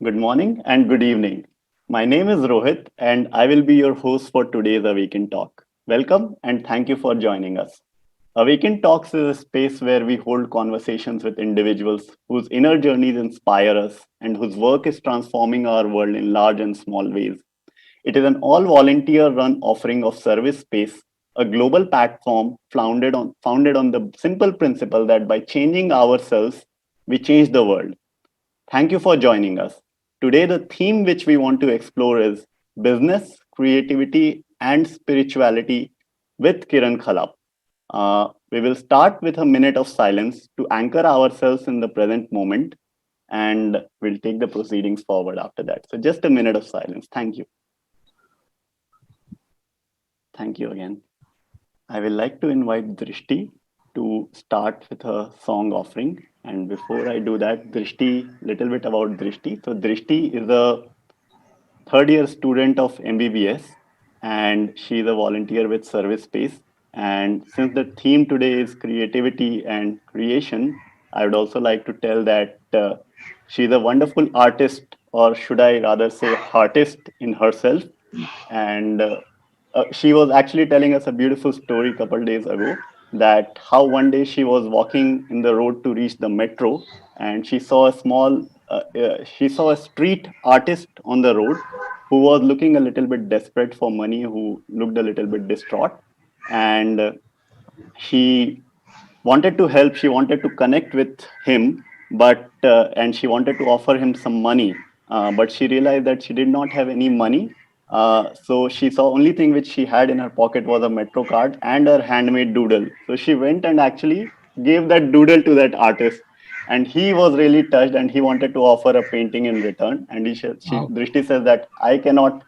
good morning, and good evening. My name is Rohit, and I will be your host for today's Awaken Talk. Welcome, and thank you for joining us. Awaken Talks is a space where we hold conversations with individuals whose inner journeys inspire us and whose work is transforming our world in large and small ways. It is an all volunteer run offering of service space, a global platform founded on the simple principle that by changing ourselves, we change the world. Thank you for joining us. Today, the theme which we want to explore is business, creativity, and spirituality with Kiran Khalap. We will start with a minute of silence to anchor ourselves in the present moment, and we'll take the proceedings forward after that. So, just a minute of silence. Thank you. Thank you again. I will like to invite Drishti to start with a song offering. And before I do that, Drishti, little bit about Drishti. So Drishti is a third year student of MBBS and she is a volunteer with Service Space. And since the theme today is creativity and creation, I would also like to tell that she's a wonderful artist, or should I rather say, artist in herself. And she was actually telling us a beautiful story a couple days ago that how one day she was walking in the road to reach the metro and she saw a street artist on the road who was looking a little bit desperate for money, who looked a little bit distraught, and she wanted to help. She wanted to connect with him, but and she wanted to offer him some money, but she realized that she did not have any money. So she saw only thing which she had in her pocket was a metro card and her handmade doodle. So she went and actually gave that doodle to that artist, and he was really touched and he wanted to offer a painting in return. And Wow. Drishti says that I cannot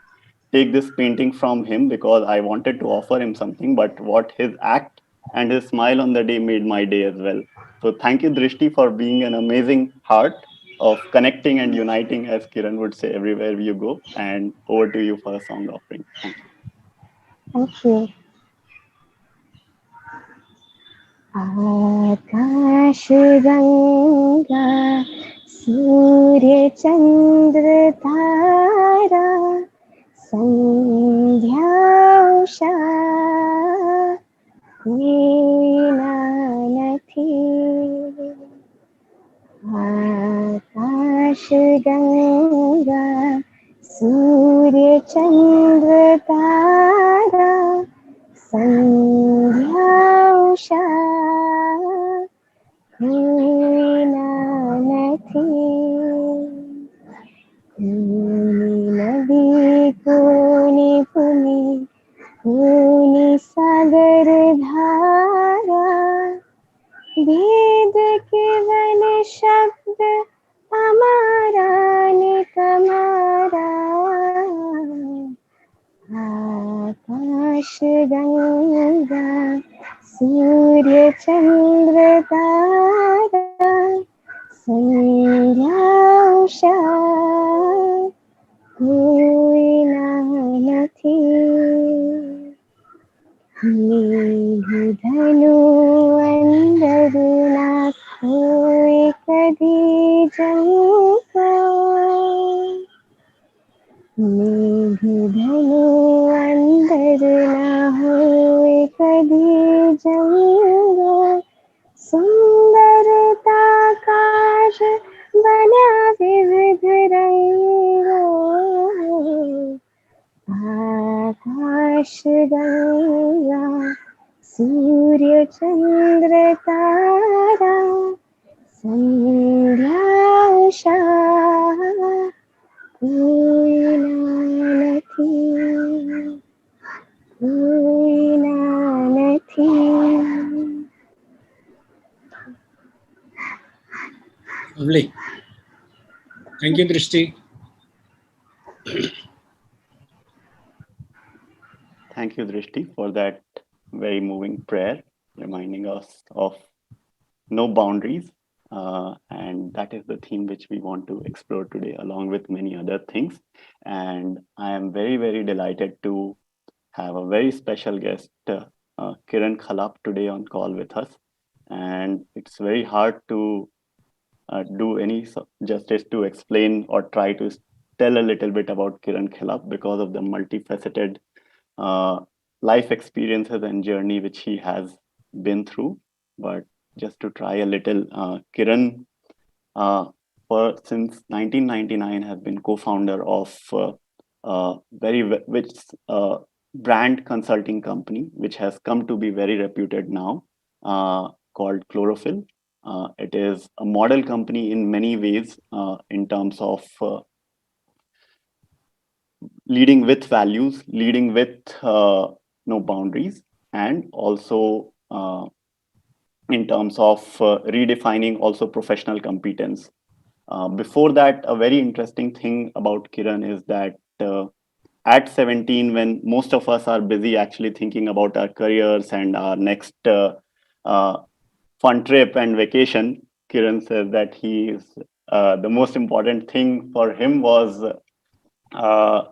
take this painting from him because I wanted to offer him something, but what his act and his smile on the day made my day as well. So thank you, Drishti, for being an amazing heart of connecting and uniting, as Kiran would say, everywhere you go. And over to you for a song offering. Thank you. Thank you. आकाश गंगा सूर्य चंद्र तारा संध्या उषा मीना નથી आकाश गंगा सूर्य चंद्र तारा संध्या उषा मीना નથી કોની નદી કોની ભૂમિ કોની સાગર ધારા भेद केवल शब्द हमारा ने तुम्हारा आकाश गंगा सूर्य चंद्र तारा संध्या उषा कोई ना નથી મેઘધનુ અંદર નાખો કદી જંકો મેઘધનુ અંદર ના હોય કદી જંગો સુંદરતા કાશ બન્યા વિવિધ રંગો आकाश गंगा सूर्य चंद्र तारा संध्या उषा कोई ना નથી कोई ना નથી Lovely. Thank you, Drishti. Thank you, Drishti, for that very moving prayer, reminding us of no boundaries. And that is the theme which we want to explore today, along with many other things. And I am very, very delighted to have a very special guest, Kiran Khalap, today on call with us. And it's very hard to do any justice to explain or try to tell a little bit about Kiran Khalap because of the multifaceted uh, life experiences and journey which he has been through. But just to try a little, Kiran, uh, since 1999, has been co-founder of which brand consulting company, which has come to be very reputed now, called Chlorophyll. It is a model company in many ways in terms of leading with values, leading with no boundaries, and also in terms of redefining also professional competence. Before that, a very interesting thing about Kiran is that at 17, when most of us are busy actually thinking about our careers and our next uh, fun trip and vacation, Kiran says that the most important thing for him was uh,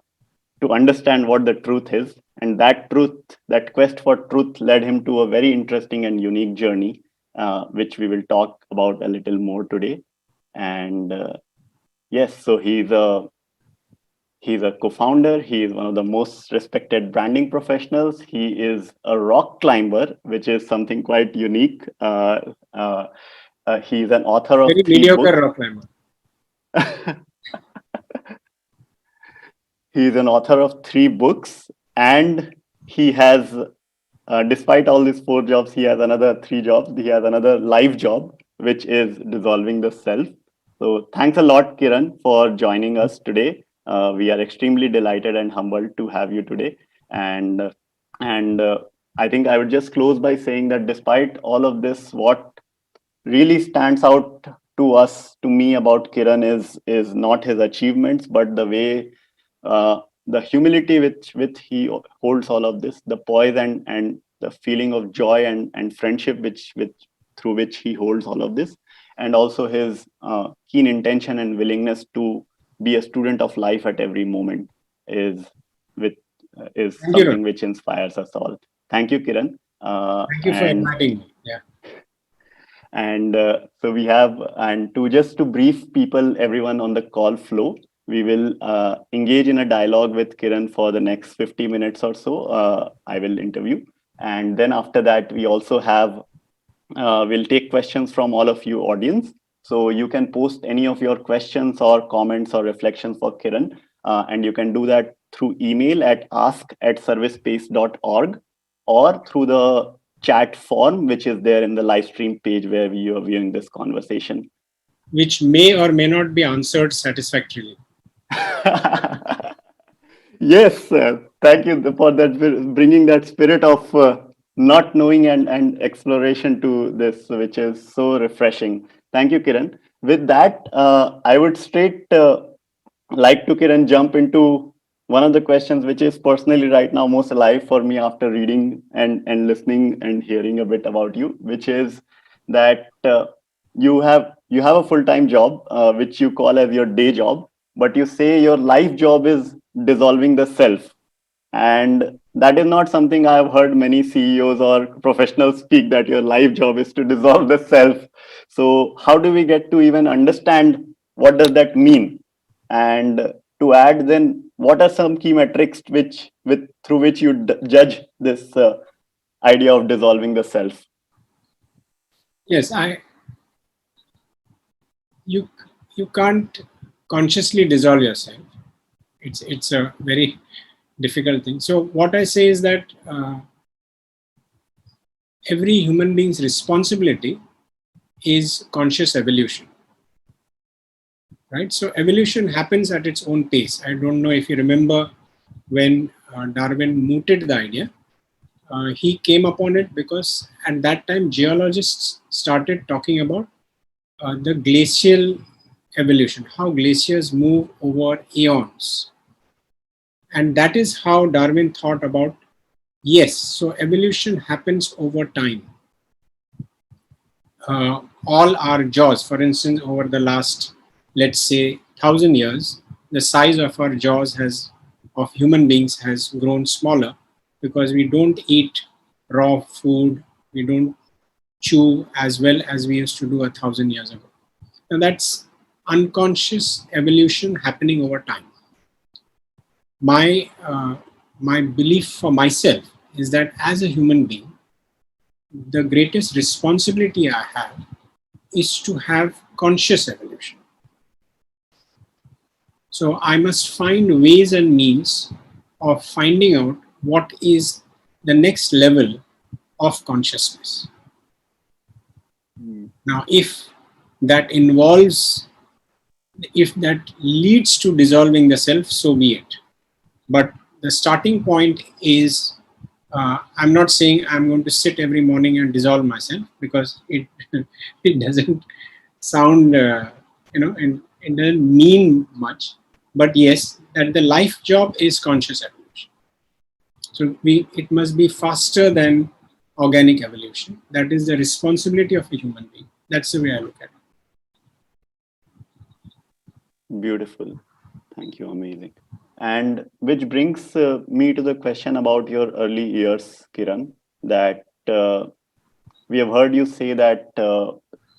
to understand what the truth is. And that truth, that quest for truth, led him to a very interesting and unique journey, which we will talk about a little more today. And yes, so he's a co-founder. He is one of the most respected branding professionals. He is a rock climber, which is something quite unique. He's an author of Very three mediocre books. rock climber. He's an author of three books, and he has, despite all these four jobs, he has another three jobs. He has another live job, which is dissolving the self. So, thanks a lot, Kiran, for joining us today. We are extremely delighted and humbled to have you today. And and I think I would just close by saying that despite all of this, what really stands out to us, to me, about Kiran is not his achievements, but the way, the humility with he holds all of this, the poise and the feeling of joy and friendship which through which he holds all of this, and also his keen intention and willingness to be a student of life at every moment is with is Thank you, something Rohit. which inspires us all. Thank you, Kiran. Thank you for And inviting me. Yeah. and so we have, and to just to brief people, everyone on the call flow, we will engage in a dialogue with Kiran for the next 50 minutes or so. I will interview. And then after that, we also have, we'll take questions from all of you audience. So you can post any of your questions or comments or reflections for Kiran. And you can do that through email at ask@servicespace.org or through the chat form, which is there in the live stream page where you are viewing this conversation. Which may or may not be answered satisfactorily. Yes, thank you for that, bringing that spirit of not knowing and exploration to this, which is so refreshing. Thank you, Kiran. With that, I would straight like to, Kiran, jump into one of the questions which is personally right now most alive for me after reading and listening and hearing a bit about you, which is that you have a full-time job which you call as your day job, but you say your life job is dissolving the self. And that is not something I have heard many CEOs or professionals speak, that your life job is to dissolve the self. So how do we get to even understand what does that mean? And to add, then what are some key metrics through which you judge this idea of dissolving the self? Yes, you you can't consciously dissolve yourself. It's a very difficult thing. So what I say is that every human being's responsibility is conscious evolution, right? So evolution happens at its own pace. I don't know if you remember when Darwin mooted the idea. He came upon it because at that time geologists started talking about the glacial evolution, how glaciers move over eons. And that is how Darwin thought about, yes, so evolution happens over time. All our jaws, for instance, over the last, let's say, 1,000 years, the size of our jaws of human beings has grown smaller because we don't eat raw food, we don't chew as well as we used to do 1,000 years ago. Now that's unconscious evolution happening over time. My belief for myself is that as a human being, the greatest responsibility I have is to have conscious evolution. So I must find ways and means of finding out what is the next level of consciousness. Now, if that leads to dissolving the self, so be it. But the starting point is, I'm not saying I'm going to sit every morning and dissolve myself, because it it doesn't sound, it doesn't mean much. But yes, that the life job is conscious evolution. So it must be faster than organic evolution. That is the responsibility of a human being. That's the way I look at it. Beautiful. Thank you. Amazing. And which brings me to the question about your early years, Kiran, that we have heard you say that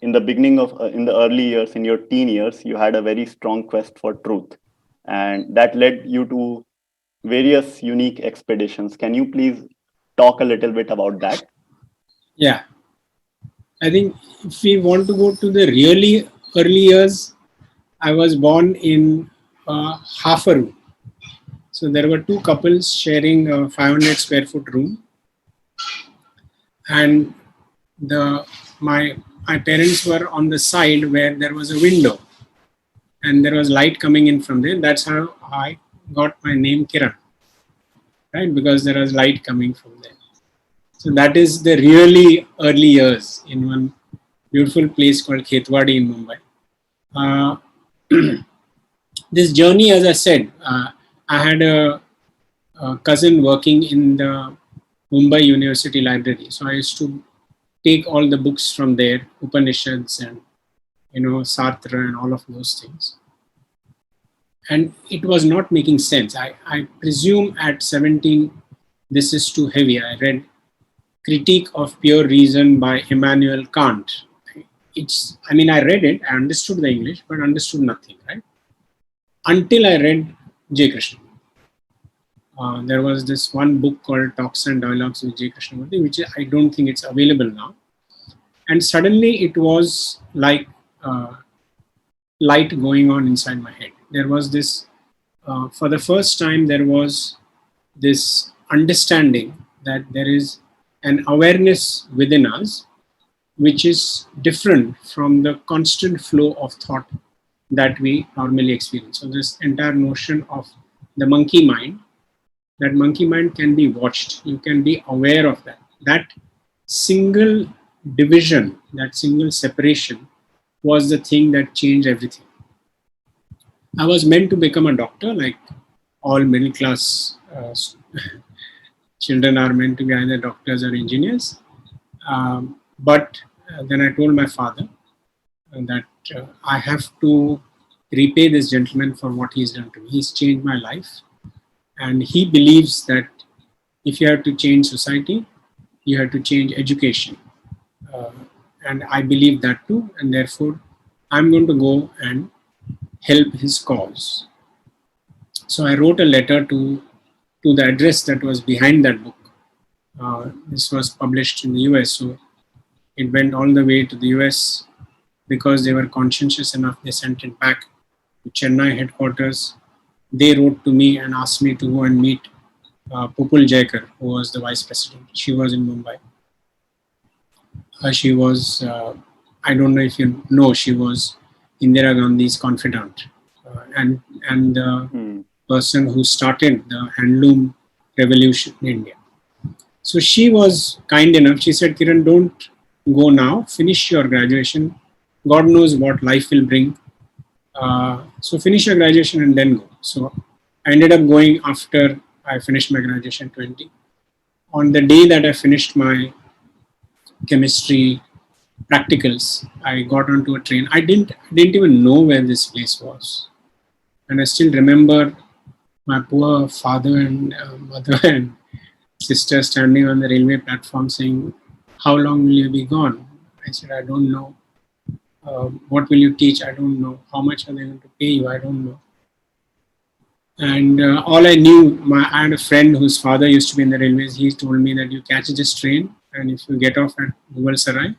in the beginning of, in the early years, in your teen years, you had a very strong quest for truth. And that led you to various unique expeditions. Can you please talk a little bit about that? Yeah. I think if we want to go to the really early years, I was born in half a room. So there were two couples sharing a 500 square foot room, and my parents were on the side where there was a window, and there was light coming in from there. That's how I got my name Kiran, right? Because there was light coming from there. So that is the really early years in one beautiful place called Khetwadi in Mumbai. This journey, as I said, I had a cousin working in the Mumbai University Library. So I used to take all the books from there, Upanishads and Sartre and all of those things. And it was not making sense. I presume at 17, this is too heavy. I read Critique of Pure Reason by Immanuel Kant. I read it, I understood the English, but understood nothing, right? Until I read J Krishnamurti. There was this one book called Talks and Dialogues with J Krishnamurti, which I don't think it's available now. And suddenly it was like light going on inside my head. There was this, for the first time, there was this understanding that there is an awareness within us which is different from the constant flow of thought that we normally experience. So this entire notion of the monkey mind, that monkey mind can be watched. You can be aware of that. That single division, that single separation was the thing that changed everything. I was meant to become a doctor, like all middle class children are meant to be either doctors or engineers. But then I told my father that I have to repay this gentleman for what he's done to me. He's changed my life. And he believes that if you have to change society, you have to change education. And I believe that too. And therefore, I'm going to go and help his cause. So I wrote a letter to the address that was behind that book. This was published in the US. So it went all the way to the US. Because they were conscientious enough, they sent it back to Chennai headquarters. They wrote to me and asked me to go and meet Pupul Jaikar, who was the vice president. She was in Mumbai. She was, I don't know if you know, she was Indira Gandhi's confidant and the person who started the handloom revolution in India. So she was kind enough. She said, Kiran, don't go now. Finish your graduation. God knows what life will bring. So finish your graduation and then go. So I ended up going after I finished my graduation 20. On the day that I finished my chemistry practicals, I got onto a train. I didn't even know where this place was. And I still remember my poor father and mother and sister standing on the railway platform saying, how long will you be gone? I said, I don't know. What will you teach? I don't know. How much are they going to pay you? I don't know. And all I knew, I had a friend whose father used to be in the railways. He told me that you catch this train, and if you get off at Mughal Sarai,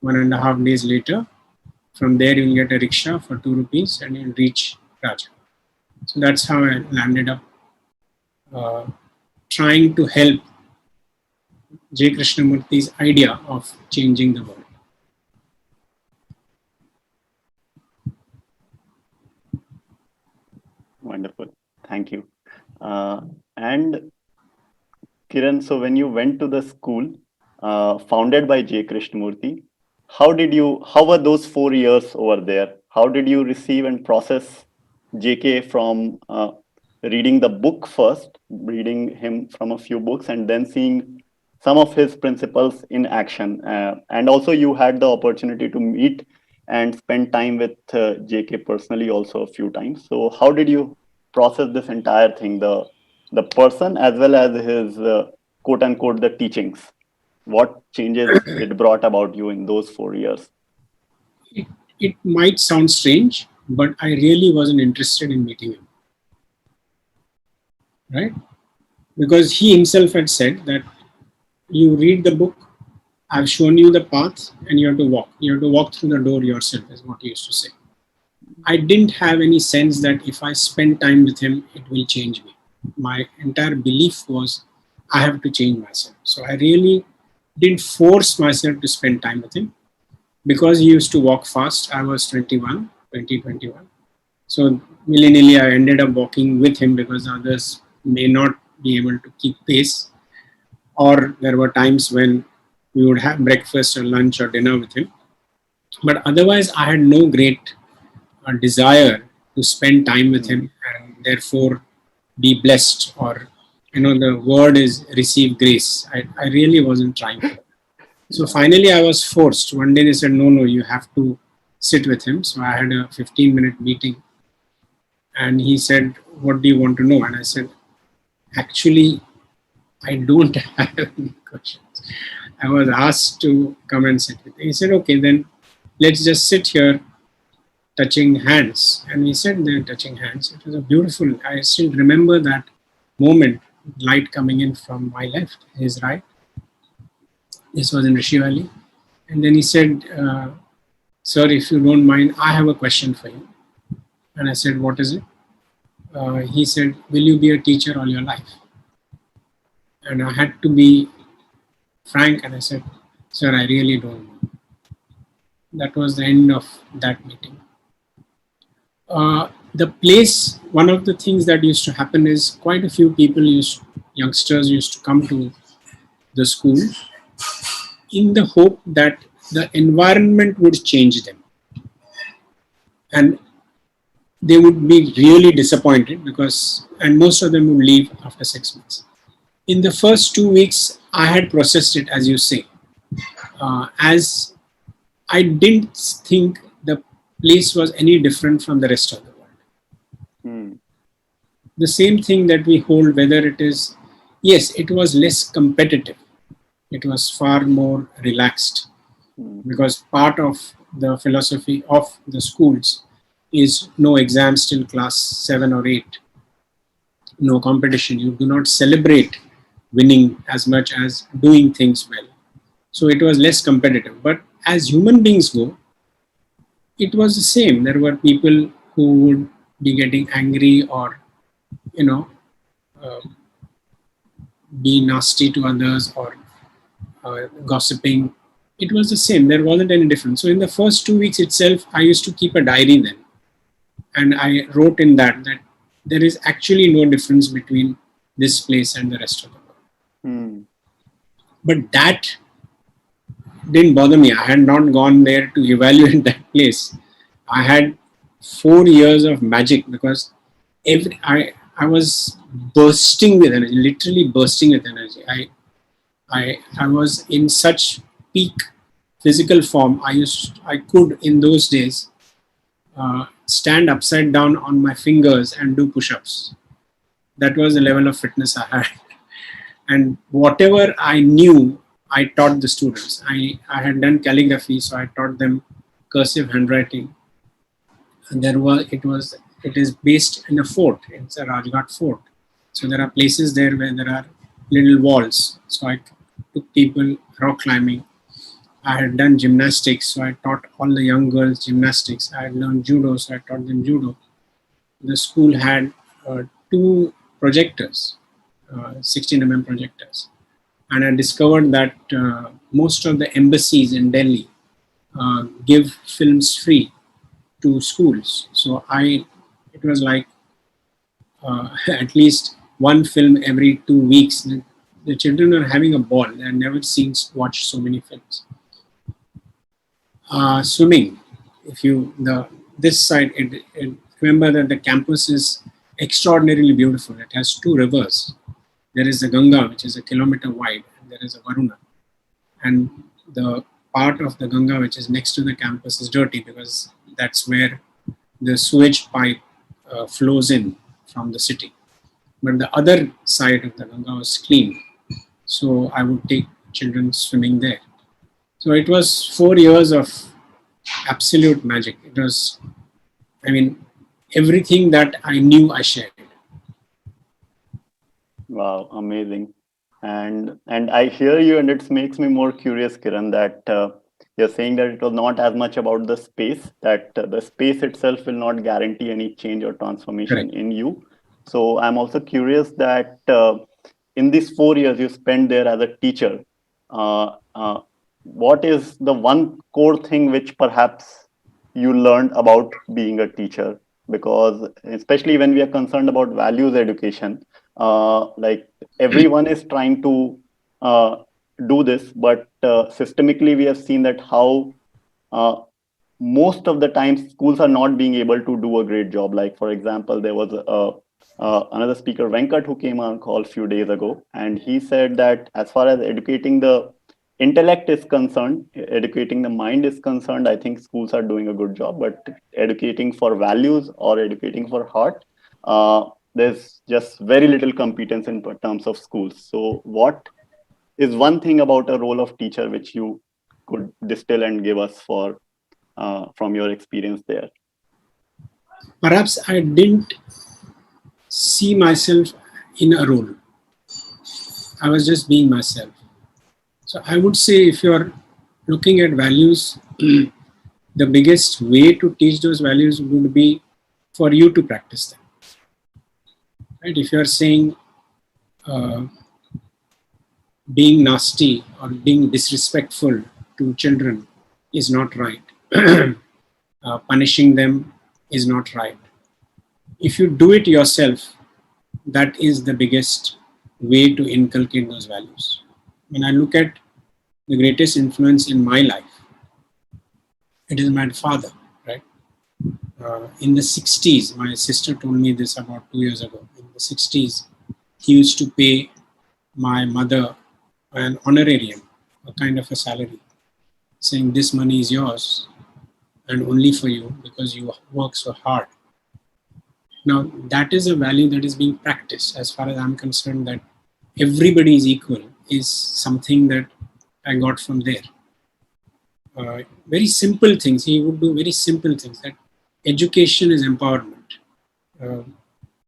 1.5 days later, from there you'll get a rickshaw for 2 rupees and you'll reach Rajghat. So that's how I landed up trying to help J Krishnamurti's idea of changing the world. Wonderful. Thank you. And Kiran, so when you went to the school founded by J Krishnamurti, how were those 4 years over there? How did you receive and process JK from reading the book first, reading him from a few books, and then seeing some of his principles in action? And also, you had the opportunity to meet and spend time with JK personally also a few times. So, how did you process this entire thing, the person as well as his quote unquote the teachings? What changes it brought about you in those 4 years? It might sound strange, but I really wasn't interested in meeting him. Right? Because he himself had said that you read the book, I've shown you the path, and you have to walk. You have to walk through the door yourself, is what he used to say. I didn't have any sense that if I spend time with him, it will change me. My entire belief was I have to change myself. So I really didn't force myself to spend time with him. Because he used to walk fast, I was 21. So nilly-nilly, I ended up walking with him because others may not be able to keep pace. Or there were times when we would have breakfast or lunch or dinner with him. But otherwise, I had no great desire to spend time with him and therefore be blessed, or the word is receive grace. I really wasn't trying to. So finally I was forced. One day they said, no, you have to sit with him. So I had a 15-minute meeting and he said, what do you want to know? And I said, actually, I don't have any questions. I was asked to come and sit with him. He said, okay, then let's just sit here touching hands. And we sat there touching hands. It was a beautiful, I still remember that moment, light coming in from my left, his right. This was in Rishi Valley. And then he said, sir, if you don't mind, I have a question for you. And I said, what is it? He said, will you be a teacher all your life? And I had to be frank and I said, sir, I really don't know. That was the end of that meeting. The place, one of the things that used to happen is quite a few people, youngsters used to come to the school in the hope that the environment would change them. And they would be really disappointed and most of them would leave after 6 months. In the first 2 weeks, I had processed it, as you say, as I didn't think the place was any different from the rest of the world. The same thing that we hold, whether it is, yes, it was less competitive. It was far more relaxed because part of the philosophy of the schools is no exams till class 7 or 8, no competition. You do not celebrate winning as much as doing things well. So it was less competitive. But as human beings go, it was the same. There were people who would be getting angry or, be nasty to others or gossiping. It was the same. There wasn't any difference. So in the first 2 weeks itself, I used to keep a diary then. And I wrote in that there is actually no difference between this place and the rest of the world. But that didn't bother me. I had not gone there to evaluate that place. I had 4 years of magic because I was bursting with energy, literally bursting with energy. I was in such peak physical form. I could in those days stand upside down on my fingers and do push-ups. That was the level of fitness I had. And whatever I knew, I taught the students. I had done calligraphy, so I taught them cursive handwriting. And it is based in a fort. It's a Rajghat fort. So there are places there where there are little walls. So I took people rock climbing. I had done gymnastics, so I taught all the young girls gymnastics. I had learned judo, so I taught them judo. The school had two projectors, 16 projectors. And I discovered that most of the embassies in Delhi give films free to schools. So it was like at least one film every 2 weeks. The children are having a ball. They had never watched so many films. Swimming. This side, remember that the campus is extraordinarily beautiful. It has two rivers. There is the Ganga, which is a kilometer wide, and there is a Varuna. And the part of the Ganga which is next to the campus is dirty because that's where the sewage pipe flows in from the city. But the other side of the Ganga was clean. So I would take children swimming there. So it was 4 years of absolute magic. It was, everything that I knew I shared. Wow, amazing. And I hear you, and it makes me more curious, Kiran, that you're saying that it was not as much about the space, that the space itself will not guarantee any change or transformation Correct. in you. So I'm also curious that in these 4 years you spent there as a teacher, what is the one core thing which perhaps you learned about being a teacher? Because especially when we are concerned about values education, like everyone is trying to do this, but systemically we have seen that how most of the time schools are not being able to do a great job. Like, for example, there was another speaker, Venkat, who came on call a few days ago, and he said that as far as educating the intellect is concerned, educating the mind is concerned, I think schools are doing a good job, but educating for values or educating for heart, there's just very little competence in terms of schools. So what is one thing about a role of teacher which you could distill and give us from your experience there? Perhaps I didn't see myself in a role. I was just being myself. So I would say if you're looking at values, the biggest way to teach those values would be for you to practice them. Right? If you're saying being nasty or being disrespectful to children is not right, punishing them is not right. If you do it yourself, that is the biggest way to inculcate those values. When I look at the greatest influence in my life, it is my father, right? In the 60s, my sister told me this about 2 years ago. In the 60s, he used to pay my mother an honorarium, a kind of a salary, saying this money is yours and only for you because you work so hard. Now, that is a value that is being practiced. As far as I'm concerned, that everybody is equal is something that I got from there. Very simple things. He would do very simple things. That education is empowerment.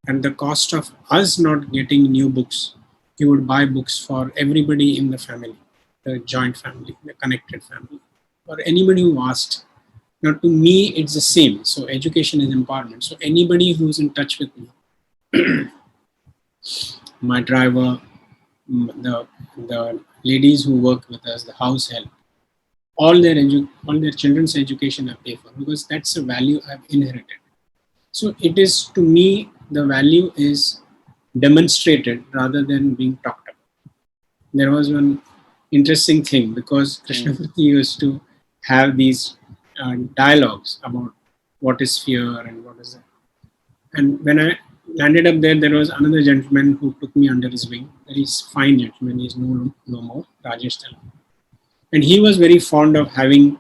And the cost of us not getting new books, he would buy books for everybody in the family, the joint family, the connected family, or anybody who asked. Now, to me, it's the same. So education is empowerment. So anybody who's in touch with me, my driver, the ladies who work with us, the house help, all their children's education I pay for, because that's a value I've inherited. So it is, to me, the value is demonstrated rather than being talked about. There was one interesting thing, because Krishnamurti used to have these dialogues about what is fear and what is that. And when I landed up there was another gentleman who took me under his wing. Very fine gentleman. He's no more, Rajesh Tala. And he was very fond of having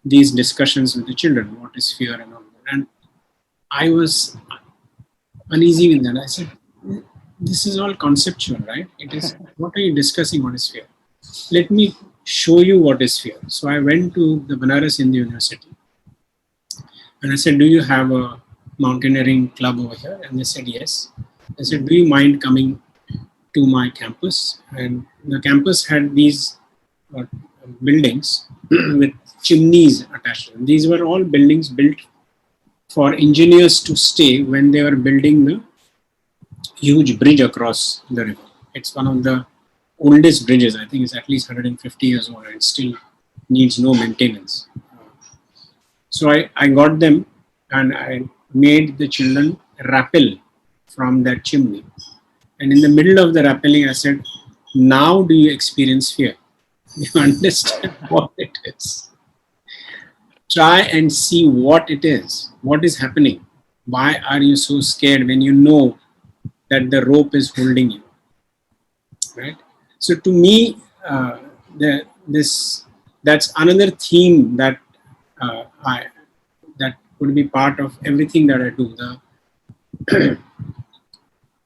these discussions with the children. What is fear and all that. And I was uneasy with that. I said, this is all conceptual, right? It is, what are you discussing? What is fear? Let me show you what is fear. So I went to the Varanasi University And I said, do you have a mountaineering club over here? And they said, yes. I said, do you mind coming to my campus? And the campus had these uh, buildings with chimneys attached to them. These were all buildings built for engineers to stay when they were building the huge bridge across the river. It's one of the oldest bridges. I think it's at least 150 years old and still needs no maintenance. So I got them and I made the children rappel from that chimney. And in the middle of the rappelling, I said, now do you experience fear? You understand what it is. Try and see what it is. What is happening? Why are you so scared when you know that the rope is holding you? Right? So to me, that's another theme that that would be part of everything that I do. The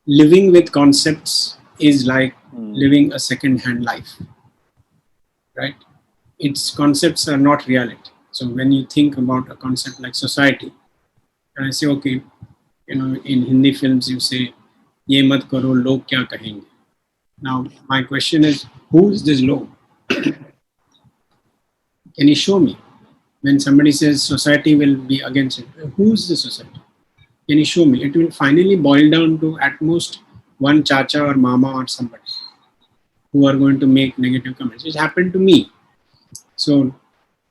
living with concepts is like living a second-hand life, right? Its concepts are not reality. So when you think about a concept like society, and I say, okay, in Hindi films you say, "Ye mat karo, log kya kahenge." Now my question is, who is this log? Can you show me? When somebody says society will be against it, who is the society? Can you show me? It will finally boil down to at most one chacha or mama or somebody who are going to make negative comments. It happened to me. So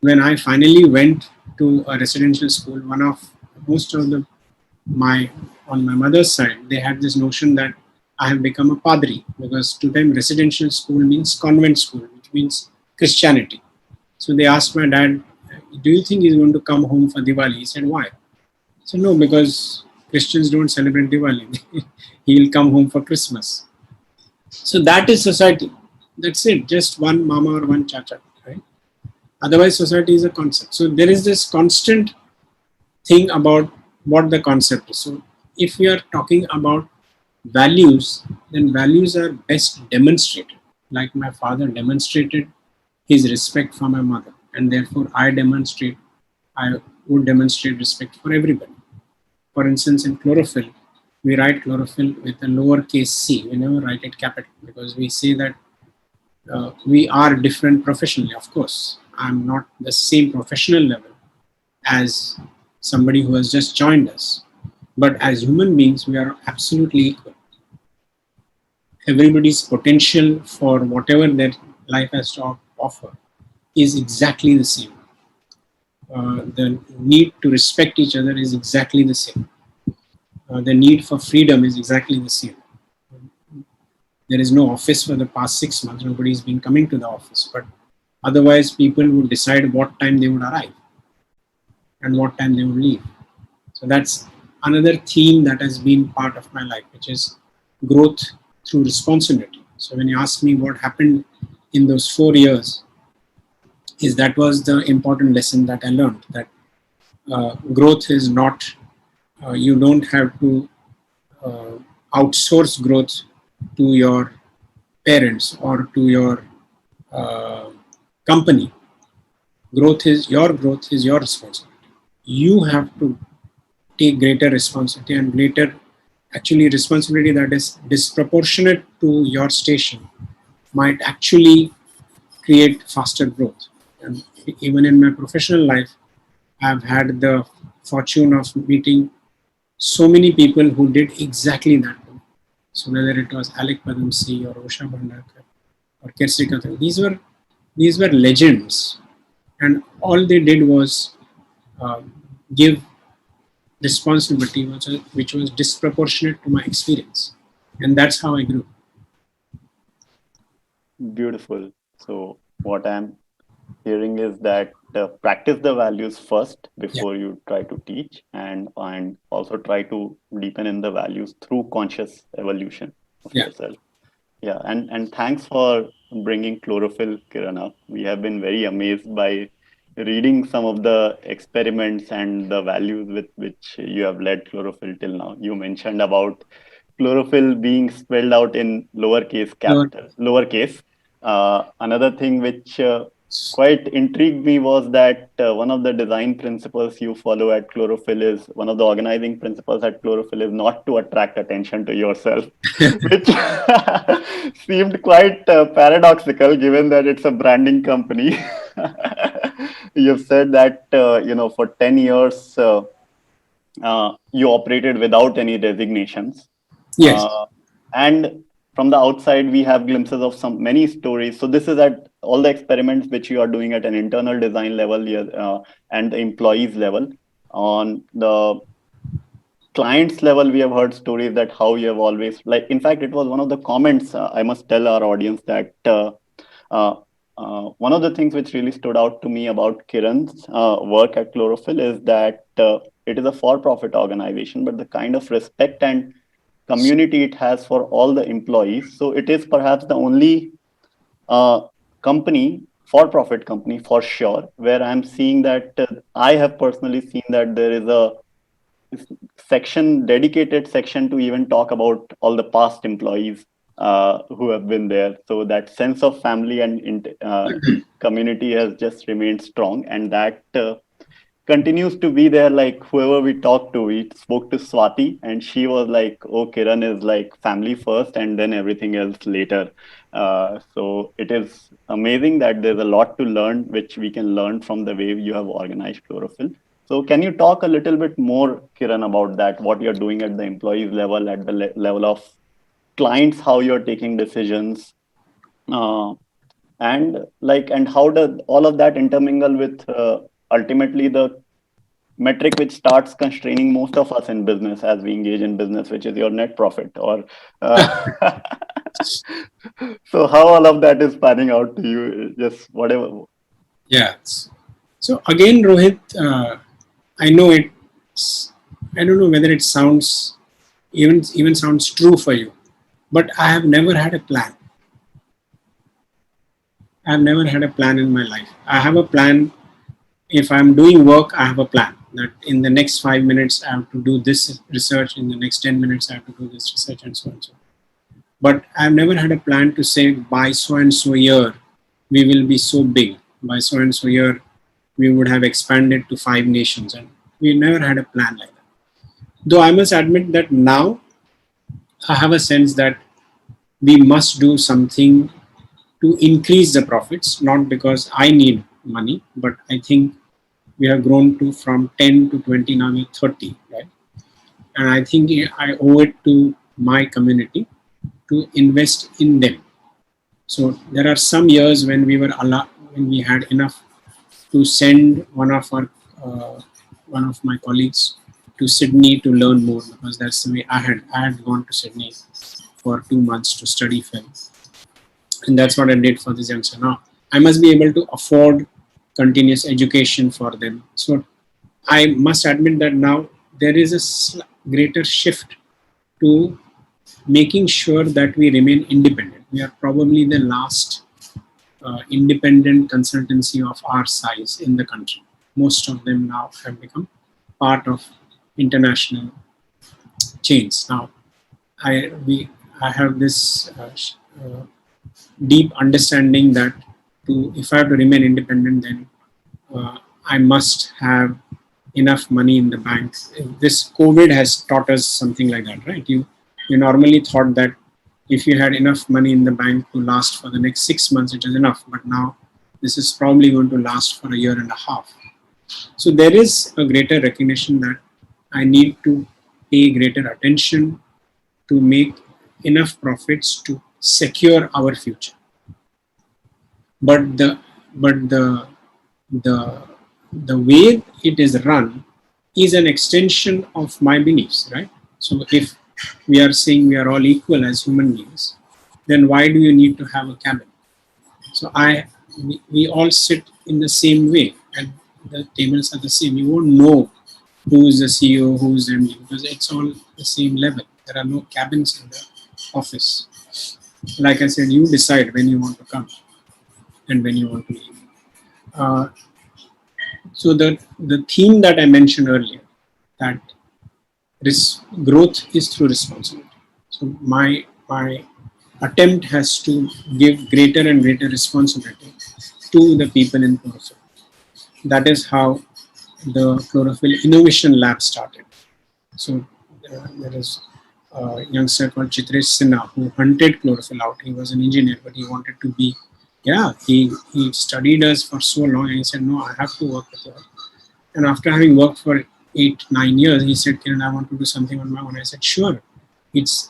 when I finally went to a residential school, one of most of the on my mother's side, they had this notion that I have become a padri because to them residential school means convent school, which means Christianity. So they asked my dad, do you think he's going to come home for Diwali? He said, why? So no, because Christians don't celebrate Diwali. He will come home for Christmas. So that is society. That's it. Just one mama or one chacha, right? Otherwise, society is a concept. So there is this constant thing about what the concept is. So if we are talking about values, then values are best demonstrated. Like my father demonstrated his respect for my mother, and therefore I would demonstrate respect for everybody. For instance, in chlorophyll, we write chlorophyll with a lowercase c. We never write it capital because we say that we are different professionally. Of course, I'm not the same professional level as somebody who has just joined us. But as human beings, we are absolutely equal. Everybody's potential for whatever their life has to offer is exactly the same. The need to respect each other is exactly the same. The need for freedom is exactly the same. There is no office for the past 6 months. Nobody's been coming to the office. But otherwise, people would decide what time they would arrive and what time they would leave. So that's another theme that has been part of my life, which is growth through responsibility. So when you ask me what happened in those 4 years, is that was the important lesson that I learned, that growth is not, you don't have to outsource growth to your parents or to your company. Growth is your responsibility. You have to take greater responsibility and greater actually responsibility that is disproportionate to your station might actually create faster growth. And even in my professional life, I've had the fortune of meeting so many people who did exactly that. So whether it was Alec Padamsi or Osha Bhandakar or Kirsi Kathal, these were legends, and all they did was give responsibility which was disproportionate to my experience, and that's how I grew. Beautiful. So what I'm hearing is that practice the values first before you try to teach, and also try to deepen in the values through conscious evolution of yourself. Yeah, and thanks for bringing chlorophyll, Kiran, up. We have been very amazed by reading some of the experiments and the values with which you have led chlorophyll till now. You mentioned about chlorophyll being spelled out in lowercase capital, lowercase. Another thing which quite intrigued me was that one of the design principles you follow at Chlorophyll is one of the organizing principles at Chlorophyll is not to attract attention to yourself, which seemed quite paradoxical given that it's a branding company. You've said that, for 10 years, you operated without any resignations. Yes. And from the outside, we have glimpses of many stories. So this is at all the experiments which you are doing at an internal design level and the employees level. On the clients level, we have heard stories that how you have always, like, in fact, it was one of the comments. I must tell our audience that uh, one of the things which really stood out to me about Kiran's work at Chlorophyll is that it is a for-profit organization, but the kind of respect and community it has for all the employees. So it is perhaps the only company, for-profit company for sure, where I'm seeing that I have personally seen that there is a dedicated section to even talk about all the past employees who have been there. So that sense of family and community has just remained strong, and that continues to be there. Like whoever we talked to, we spoke to Swati, and she was like, "Oh, Kiran is like family first, and then everything else later." So it is amazing that there's a lot to learn, which we can learn from the way you have organized Chlorophyll. So can you talk a little bit more, Kiran, about that? What you're doing at the employees level, at the level of clients, how you're taking decisions, uh, and how does all of that intermingle with ultimately the metric which starts constraining most of us in business as we engage in business, which is your net profit, or so how all of that is panning out to you, just whatever. Yeah. So again, Rohit, I know it's, I don't know whether it sounds even sounds true for you, but I have never had a plan. I've never had a plan in my life. I have a plan. If I'm doing work, I have a plan that in the next 5 minutes I have to do this research. In the next 10 minutes I have to do this research, and so on and so on. But I've never had a plan to say by so and so year we will be so big. By so and so year we would have expanded to 5 nations, and we never had a plan like that. Though I must admit that now I have a sense that we must do something to increase the profits, not because I need money, but I think we have grown to from 10 to 20, now we're 30, right? And I think I owe it to my community to invest in them. So there are some years when when we had enough to send one of my colleagues to Sydney to learn more, because that's the way I had gone to Sydney for 2 months to study film, and that's what I did for this youngster. Now I must be able to afford continuous education for them. So I must admit that now there is a greater shift to making sure that we remain independent. We are probably the last independent consultancy of our size in the country. Most of them now have become part of international chains. Now, I have this deep understanding that if I have to remain independent, then I must have enough money in the bank. This COVID has taught us something like that, right? You normally thought that if you had enough money in the bank to last for the next 6 months, it is enough. But now this is probably going to last for a year and a half. So there is a greater recognition that I need to pay greater attention to make enough profits to secure our future. But the way it is run is an extension of my beliefs, right? So if we are saying we are all equal as human beings, then why do you need to have a cabin? So we all sit in the same way, and the tables are the same. You won't know who is the CEO, who is the MD, because it's all the same level. There are no cabins in the office. Like I said, you decide when you want to come and when you want to leave. So the theme that I mentioned earlier, that growth is through responsibility. So my attempt has to give greater and greater responsibility to the people in chlorophyll. That is how the chlorophyll innovation lab started. So there is a youngster called Chitresh Sinha who hunted chlorophyll out. He was an engineer, but he wanted to be, he studied us for so long and he said, no, I have to work with you. And after having worked for 8-9 years, he said, Kiran, I want to do something on my own. I said, sure. It's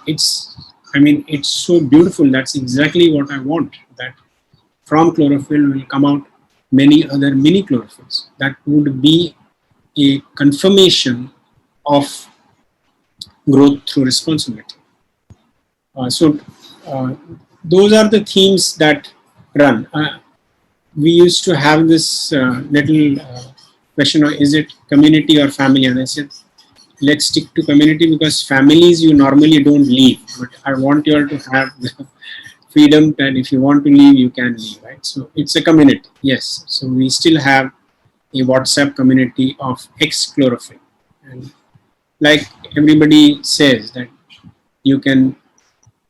so beautiful. That's exactly what I want. That from chlorophyll will come out many other mini chlorophylls. That would be a confirmation of growth through responsibility. So those are the themes that run. We used to have this little question of, is it community or family? And I said, let's stick to community because families you normally don't leave. But I want you all to have the freedom that if you want to leave, you can leave, right? So it's a community, yes. So we still have a WhatsApp community of ex-chlorophyll. And like everybody says that you can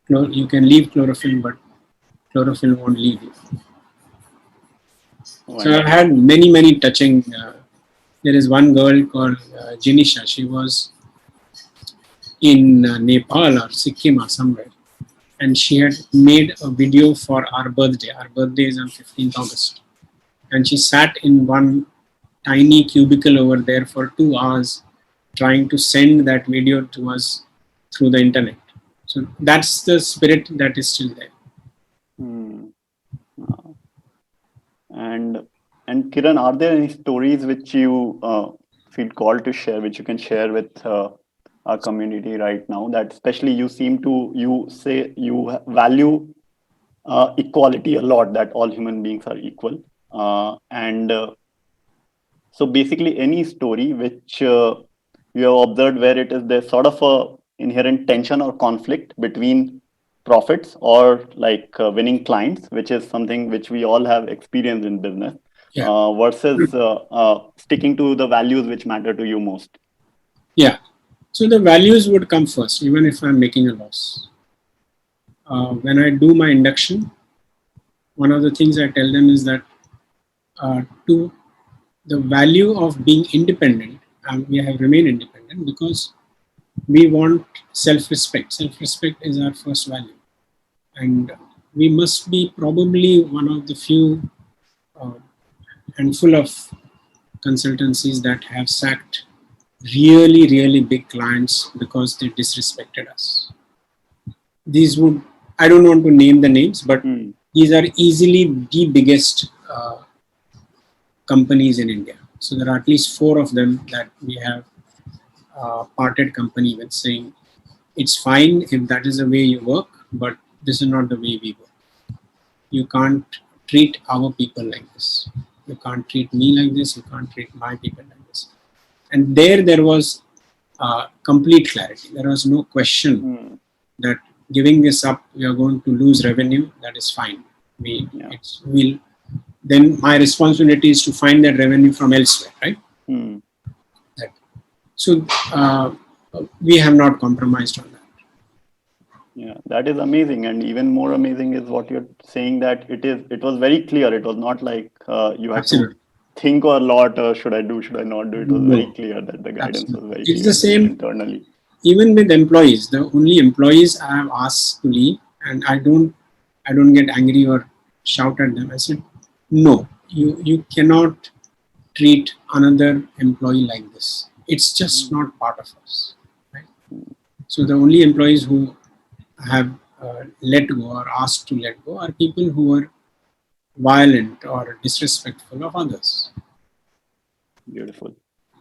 leave chlorophyll, but chlorophyll won't leave you. So I've had many touching. There is one girl called Jinisha. She was in Nepal or Sikkim or somewhere, and she had made a video for our birthday. Our birthday is on 15th August, and she sat in one tiny cubicle over there for 2 hours, trying to send that video to us through the internet. So that's the spirit that is still there. And Kiran, are there any stories which you feel called to share, which you can share with our community right now? That especially you say you value equality a lot, that all human beings are equal. So basically any story which you have observed where there's sort of a inherent tension or conflict between profits or like winning clients, which is something which we all have experienced in business, versus sticking to the values which matter to you most. Yeah. So the values would come first, even if I'm making a loss. When I do my induction, one of the things I tell them is that to the value of being independent, and we have remained independent because we want self-respect. Self-respect is our first value. And we must be probably one of the few handful of consultancies that have sacked really big clients because they disrespected us. These would, I don't want to name the names, but these are easily the biggest companies in India. So there are at least 4 of them that we have parted company with, saying it's fine if that is the way you work, but this is not the way we work. You can't treat our people like this. You can't treat me like this. You can't treat my people like this. And there was complete clarity. There was no question that giving this up, we are going to lose revenue. That is fine. Then my responsibility is to find that revenue from elsewhere, right? So we have not compromised on that. Yeah, that is amazing. And even more amazing is what you're saying, that it was very clear. It was not like you had to think a lot, should I do, should I not do? It was very clear that the guidance was very clear. It's the same internally. Even with employees. The only employees I have asked to leave, and I don't get angry or shout at them. I said, no, you cannot treat another employee like this. It's just not part of us. Right? So the only employees who have let go or asked to let go are people who are violent or disrespectful of others. Beautiful.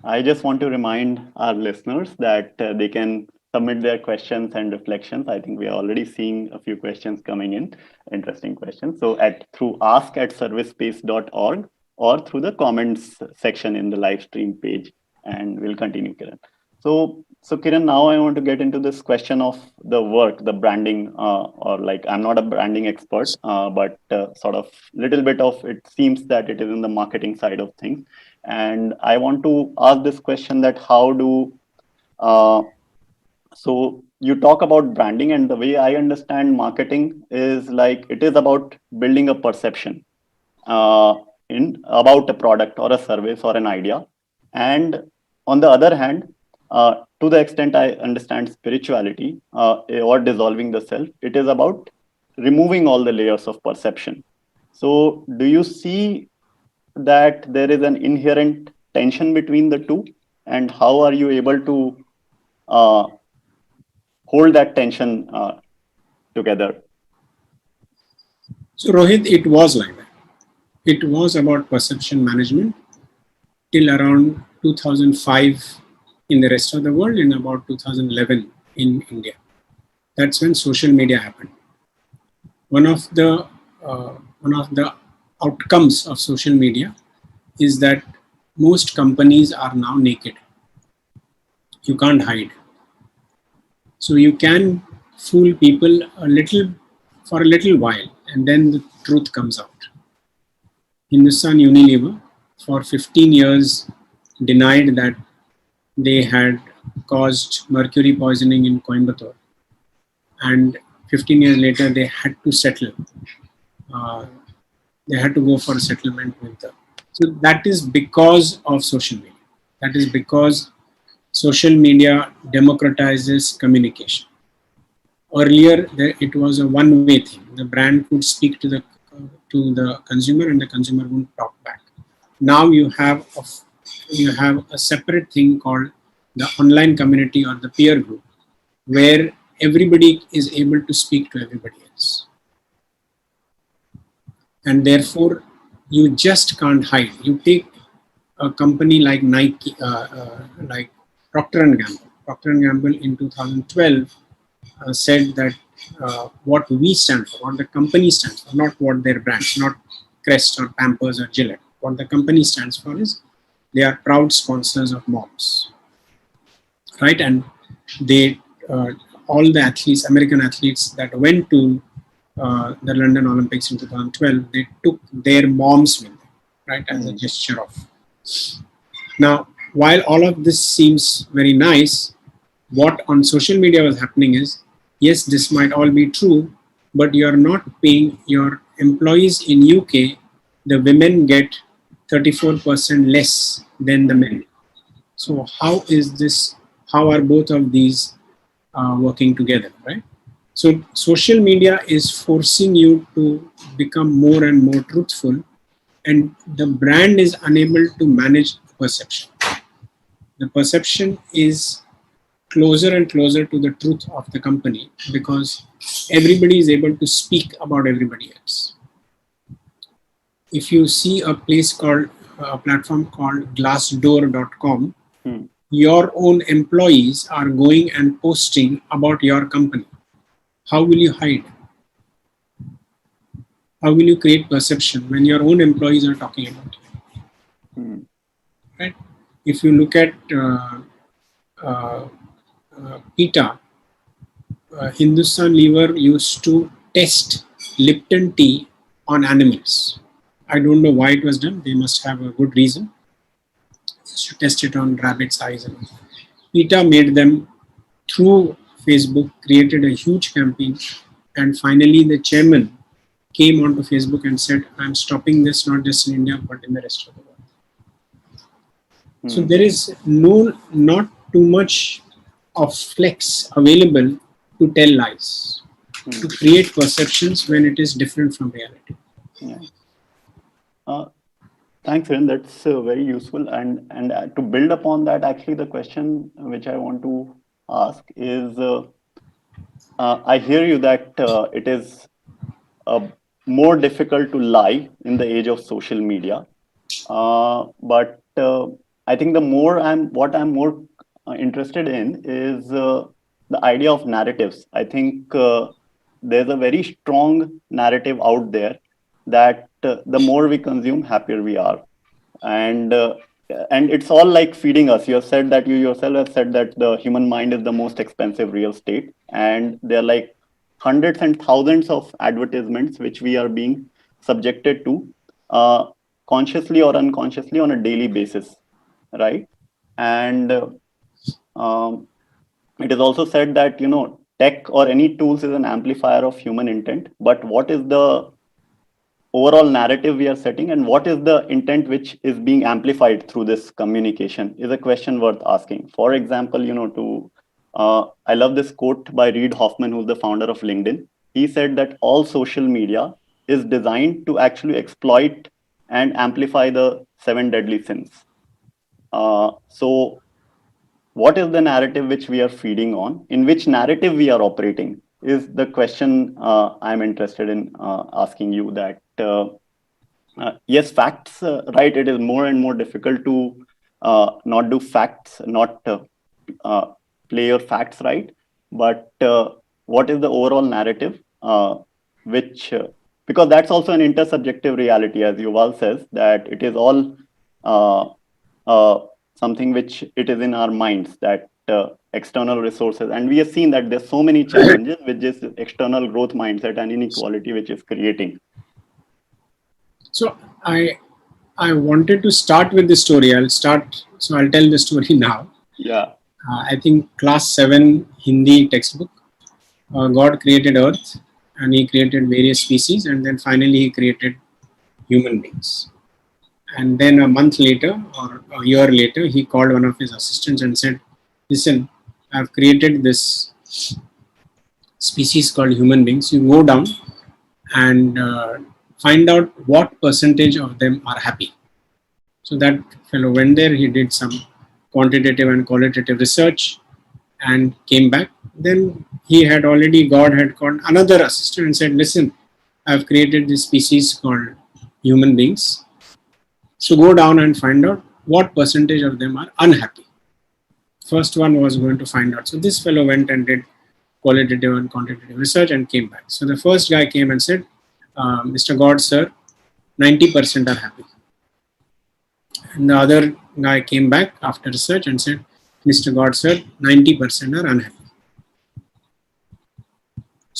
I just want to remind our listeners that they can submit their questions and reflections. I think we are already seeing a few questions coming in, interesting questions. So through ask@servicespace.org or through the comments section in the live stream page, and we'll continue, Kiran. So Kiran, now I want to get into this question of the work, the branding, or like, I'm not a branding expert, but sort of little bit of it seems that it is in the marketing side of things. And I want to ask this question, that how do, so you talk about branding, and the way I understand marketing is like, it is about building a perception. in about a product or a service or an idea. And on the other hand, to the extent I understand spirituality or dissolving the self, it is about removing all the layers of perception. So, do you see that there is an inherent tension between the two? And how are you able to uh, hold that tension together? So, Rohit, it was like that. It was about perception management till around 2005 in the rest of the world, in about 2011 in India. That's when social media happened. One of the outcomes of social media is that most companies are now naked. You can't hide. So you can fool people a little for a little while, and then the truth comes out. Hindustan Unilever for 15 years denied that they had caused mercury poisoning in Coimbatore, and 15 years later they had to settle. They had to go for a settlement with them. So that is because of social media. That is because social media democratizes communication. Earlier, it was a one-way thing. The brand could speak to the consumer, and the consumer would talk back. Now you have a separate thing called the online community or the peer group, where everybody is able to speak to everybody else, and therefore you just can't hide. You take a company like Nike, like Procter and Gamble. Procter and Gamble in 2012 said that what we stand for, what the company stands for, not what their brands, not Crest or Pampers or Gillette. What the company stands for is they are proud sponsors of moms, right? And they, all the athletes, American athletes that went to the London Olympics in 2012, they took their moms with them, right, as a gesture of. Now, while all of this seems very nice, what on social media was happening is, yes, this might all be true, but you are not paying your employees in UK. The women get 34% less than the men. So how is this? How are both of these working together, right? So social media is forcing you to become more and more truthful, and the brand is unable to manage perception. The perception is closer and closer to the truth of the company because everybody is able to speak about everybody else. If you see a platform called glassdoor.com, your own employees are going and posting about your company. How will you hide? How will you create perception when your own employees are talking about you? Right? If you look at PETA, Hindustan Lever used to test Lipton tea on animals. I don't know why it was done. They must have a good reason. They used to test it on rabbits' eyes. And PETA made them through Facebook, created a huge campaign, and finally the chairman came onto Facebook and said, I'm stopping this not just in India, but in the rest of the world. So there is not too much of flex available to tell lies, to create perceptions when it is different from reality. Yeah. Thanks, Kiran. That's very useful. And to build upon that, actually, the question which I want to ask is, I hear you that it is more difficult to lie in the age of social media. But I think what I'm more interested in is the idea of narratives. I think there's a very strong narrative out there that the more we consume, happier we are, and it's all like feeding us. You have said that you yourself have said that the human mind is the most expensive real estate, and there are like hundreds and thousands of advertisements which we are being subjected to consciously or unconsciously on a daily basis, right? And it is also said that tech or any tools is an amplifier of human intent, but what is the overall narrative we are setting, and what is the intent which is being amplified through this communication is a question worth asking. For example, I love this quote by Reid Hoffman, who's the founder of LinkedIn. He said that all social media is designed to actually exploit and amplify the seven deadly sins. So what is the narrative which we are feeding on? In which narrative we are operating is the question I'm interested in asking you. That yes, facts, right? It is more and more difficult to not do facts, not play your facts right. But what is the overall narrative? Which Because that's also an intersubjective reality, as Yuval says, that it is all uh, something which it is in our minds, that external resources, and we have seen that there's so many challenges with this external growth mindset and inequality which is creating. So I wanted to start with the story. I'll tell the story now. Yeah. I think class 7 Hindi textbook. God created Earth, and He created various species, and then finally He created human beings. And then a month later or a year later, He called one of His assistants and said, "Listen, I've created this species called human beings. You go down and find out what percentage of them are happy." So that fellow went there, he did some quantitative and qualitative research and came back. Then God had called another assistant and said, "Listen, I've created this species called human beings. So go down and find out what percentage of them are unhappy." First one was going to find out. So this fellow went and did qualitative and quantitative research and came back. So the first guy came and said, "Mr. God, sir, 90% are happy." And the other guy came back after research and said, "Mr. God, sir, 90% are unhappy."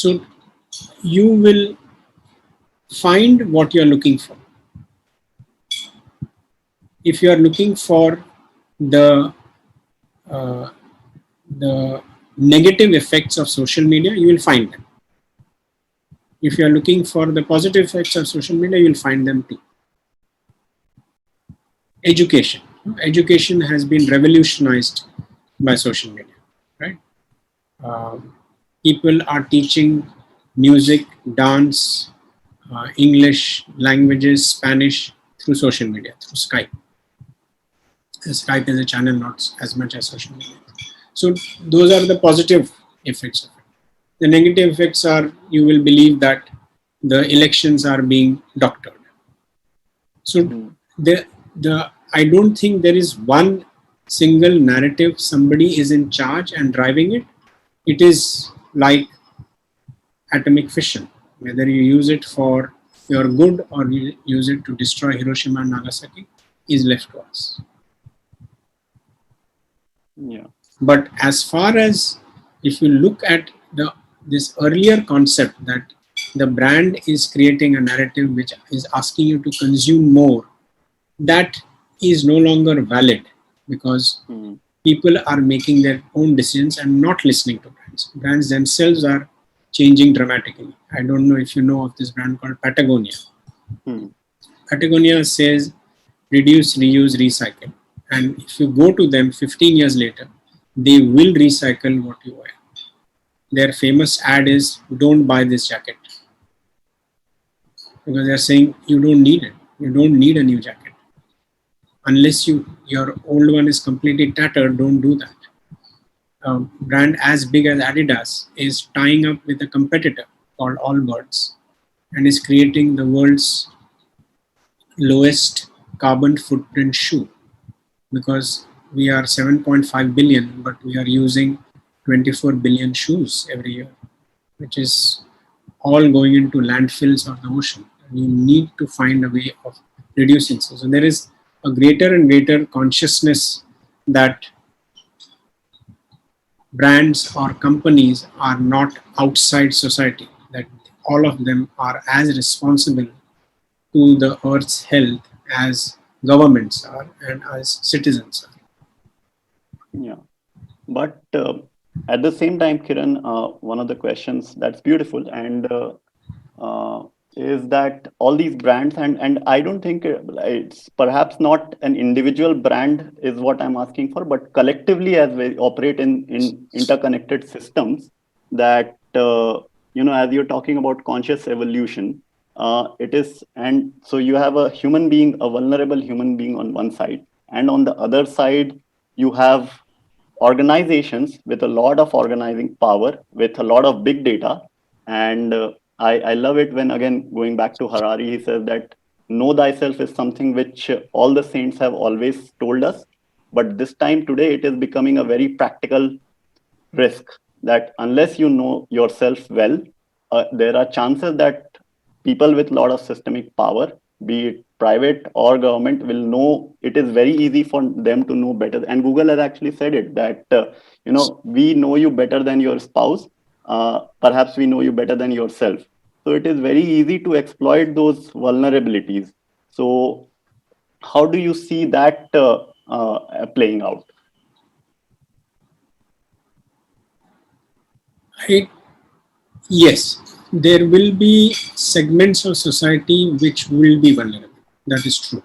So you will find what you're looking for. If you are looking for the negative effects of social media, you will find them. If you are looking for the positive effects of social media, you will find them too. Education has been revolutionized by social media, right? People are teaching music, dance, English, languages, Spanish through social media, through Skype. Skype is a channel, not as much as social media. So those are the positive effects of it. The negative effects are, you will believe that the elections are being doctored. So I don't think there is one single narrative somebody is in charge and driving it. It is like atomic fission. Whether you use it for your good or you use it to destroy Hiroshima and Nagasaki is left to us. Yeah. But as far as if you look at this earlier concept that the brand is creating a narrative which is asking you to consume more, that is no longer valid because people are making their own decisions and not listening to brands. Brands themselves are changing dramatically. I don't know if you know of this brand called Patagonia. Patagonia says reduce, reuse, recycle. And if you go to them 15 years later, they will recycle what you wear. Their famous ad is, "Don't buy this jacket." Because they're saying you don't need it. You don't need a new jacket. Unless your old one is completely tattered, don't do that. A brand as big as Adidas is tying up with a competitor called Allbirds and is creating the world's lowest carbon footprint shoe, because we are 7.5 billion, but we are using 24 billion shoes every year, which is all going into landfills or the ocean. And you need to find a way of reducing. So there is a greater and greater consciousness that brands or companies are not outside society, that all of them are as responsible to the earth's health as governments are and as citizens are. Yeah. But at the same time, Kiran, one of the questions that's beautiful, and is that all these brands, and I don't think it's perhaps not an individual brand is what I'm asking for, but collectively as we operate in interconnected systems, that as you're talking about conscious evolution, it is, and so you have a human being, a vulnerable human being on one side, and on the other side you have organizations with a lot of organizing power, with a lot of big data. And I love it when, again, going back to Harari, he says that know thyself is something which all the saints have always told us. But this time today, it is becoming a very practical risk that unless you know yourself well, there are chances that people with a lot of systemic power, be it private or government, will know. It is very easy for them to know better. And Google has actually said it that, we know you better than your spouse. Perhaps we know you better than yourself. So it is very easy to exploit those vulnerabilities. So how do you see that playing out? Yes, there will be segments of society which will be vulnerable. That is true.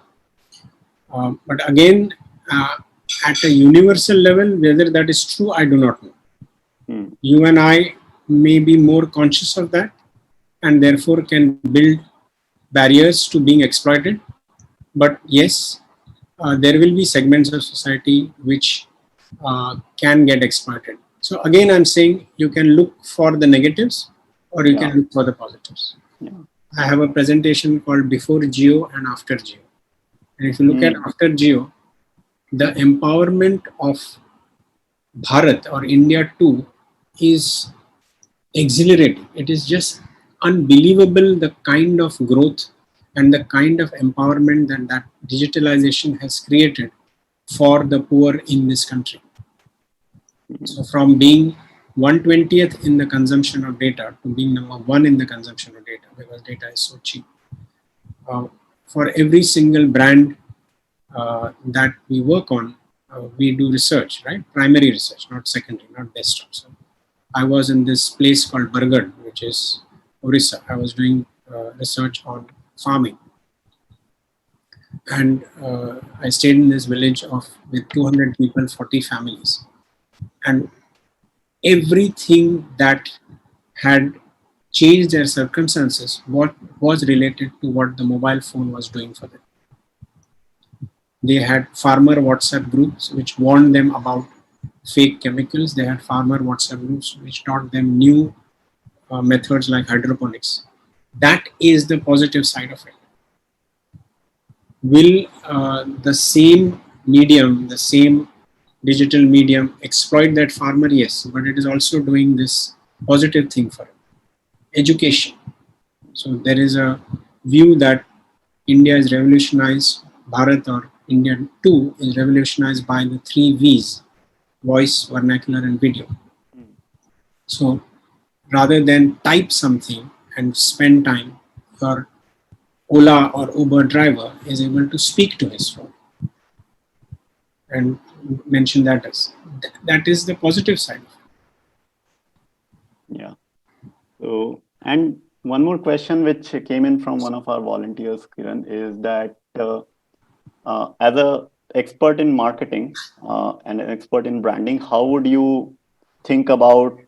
But again, at a universal level, whether that is true, I do not know. You and I may be more conscious of that and therefore can build barriers to being exploited. But yes, there will be segments of society which can get exploited. So again, I'm saying you can look for the negatives or you can look for the positives. Yeah. I have a presentation called Before Geo and After Geo. And if you look at After Geo, the empowerment of Bharat or India too is exhilarating. It is just unbelievable the kind of growth and the kind of empowerment that digitalization has created for the poor in this country. So from being 1/20th in the consumption of data to being number one in the consumption of data, because data is so cheap. For every single brand that we work on, we do research, right? Primary research, not secondary, not desktop. So I was in this place called Rajghat, which is Orissa. I was doing research on farming. And I stayed in this village with 200 people, 40 families. And everything that had changed their circumstances, what was related to what the mobile phone was doing for them. They had farmer WhatsApp groups which warned them about fake chemicals. They had farmer WhatsApp groups which taught them new methods like hydroponics. That is the positive side of it. Will the same medium, the same digital medium exploit that farmer? Yes, but it is also doing this positive thing for him. Education. So there is a view that India is revolutionized, Bharat or India too is revolutionized by the 3 V's: voice, vernacular and video. So rather than type something and spend time, your Ola or Uber driver is able to speak to his phone and mention that is the positive side. Yeah. So, and one more question which came in from one of our volunteers, Kiran, is that as an expert in marketing and an expert in branding, how would you think about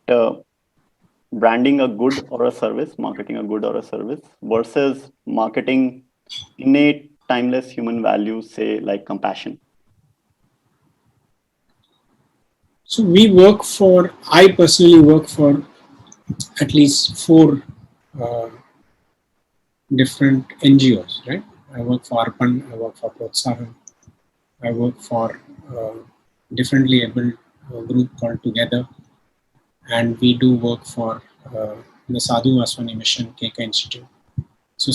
branding a good or a service, marketing a good or a service, versus marketing innate, timeless human values, say like compassion? So I personally work for at least 4 different NGOs, right? I work for ARPAN, I work for Protsahan, I work for differently abled group called Together, and we do work for the Sadhu Vaswani Mission, KK Institute. So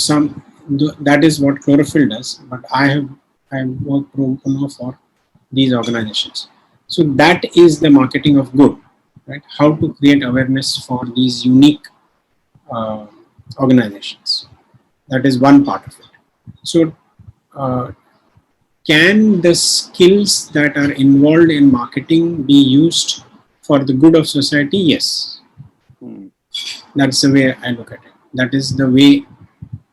that is what Chlorophyll does, but I work pro bono for these organizations. So that is the marketing of good, right? How to create awareness for these unique organizations. That is one part of it. So can the skills that are involved in marketing be used for the good of society? Yes. That's the way I look at it. That is the way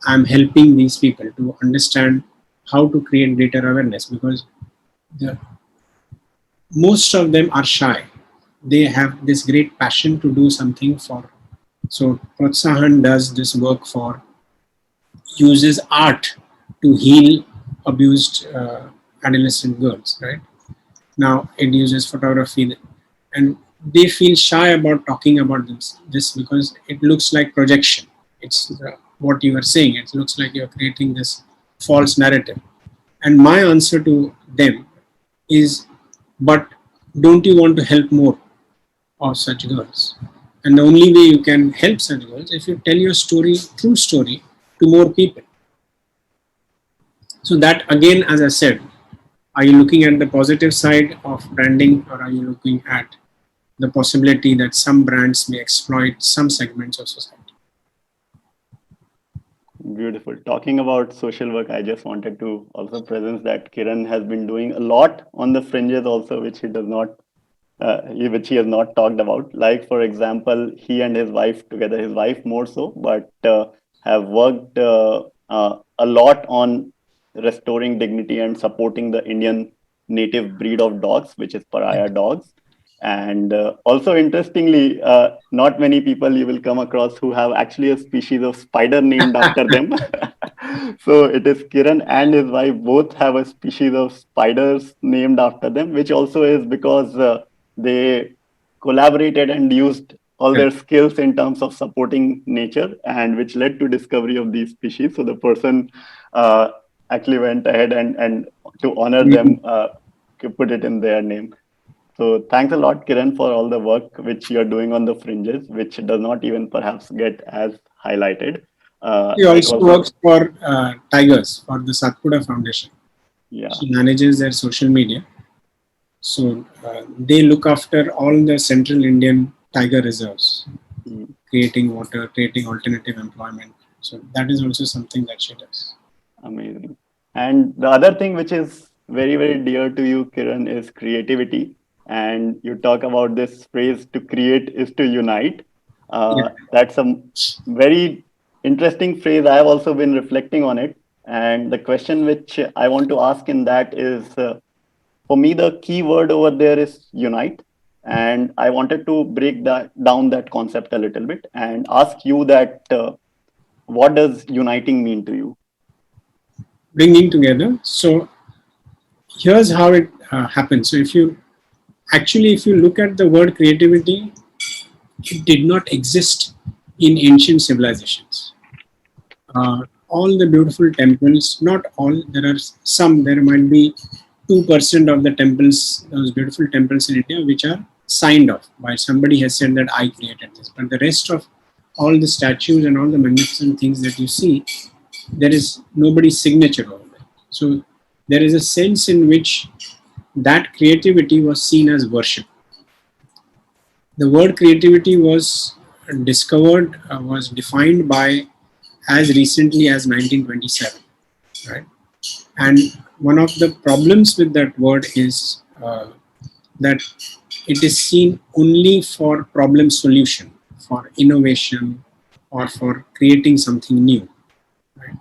I'm helping these people to understand how to create greater awareness, because most of them are shy. They have this great passion to do something for. So Protsahan does this work for, uses art to heal abused adolescent girls, right? Now it uses photography, and they feel shy about talking about this because it looks like projection. It's what you are saying. It looks like you're creating this false narrative. And my answer to them is, but don't you want to help more of such girls? And the only way you can help such girls if you tell your story, true story, to more people. So that again, as I said, are you looking at the positive side of branding, or are you looking at the possibility that some brands may exploit some segments of society? Beautiful. Talking about social work, I just wanted to also presence that Kiran has been doing a lot on the fringes also, which he does not, which he has not talked about. Like, for example, he and his wife together, his wife more so, but have worked a lot on restoring dignity and supporting the Indian native breed of dogs, which is pariah dogs. And also, interestingly, not many people you will come across who have actually a species of spider named after them. So it is Kiran and his wife both have a species of spiders named after them, which also is because they collaborated and used all their skills in terms of supporting nature, and which led to discovery of these species. So the person actually went ahead and to honor them, put it in their name. So thanks a lot, Kiran, for all the work which you're doing on the fringes, which does not even perhaps get as highlighted. He Like also also, works for Tigers, for the Satpura Foundation. yeah, He manages their social media. So they look after all the central Indian tiger reserves, mm, creating water, creating alternative employment. So that is also something that she does. amazing. And the other thing which is very, very dear to you, Kiran, is creativity. And you talk about this phrase, to create is to unite. Yeah. That's a very interesting phrase. I have also been reflecting on it. And the question which I want to ask in that is, for me, the key word over there is unite. And I wanted to break that down, that concept a little bit, and ask you that what does uniting mean to you? Bringing together. So here's how it happens. So if you look at the word creativity, it did not exist in ancient civilizations. All the beautiful temples, not all, there are some, there might be 2% of the temples, those beautiful temples in India, which are signed off by somebody has said that I created this. But the rest of all the statues and all the magnificent things that you see, there is nobody's signature over there. So there is a sense in which that creativity was seen as worship. The word creativity was discovered, was defined by as recently as 1927, right? And one of the problems with that word is that it is seen only for problem solution, for innovation, or for creating something new. Right?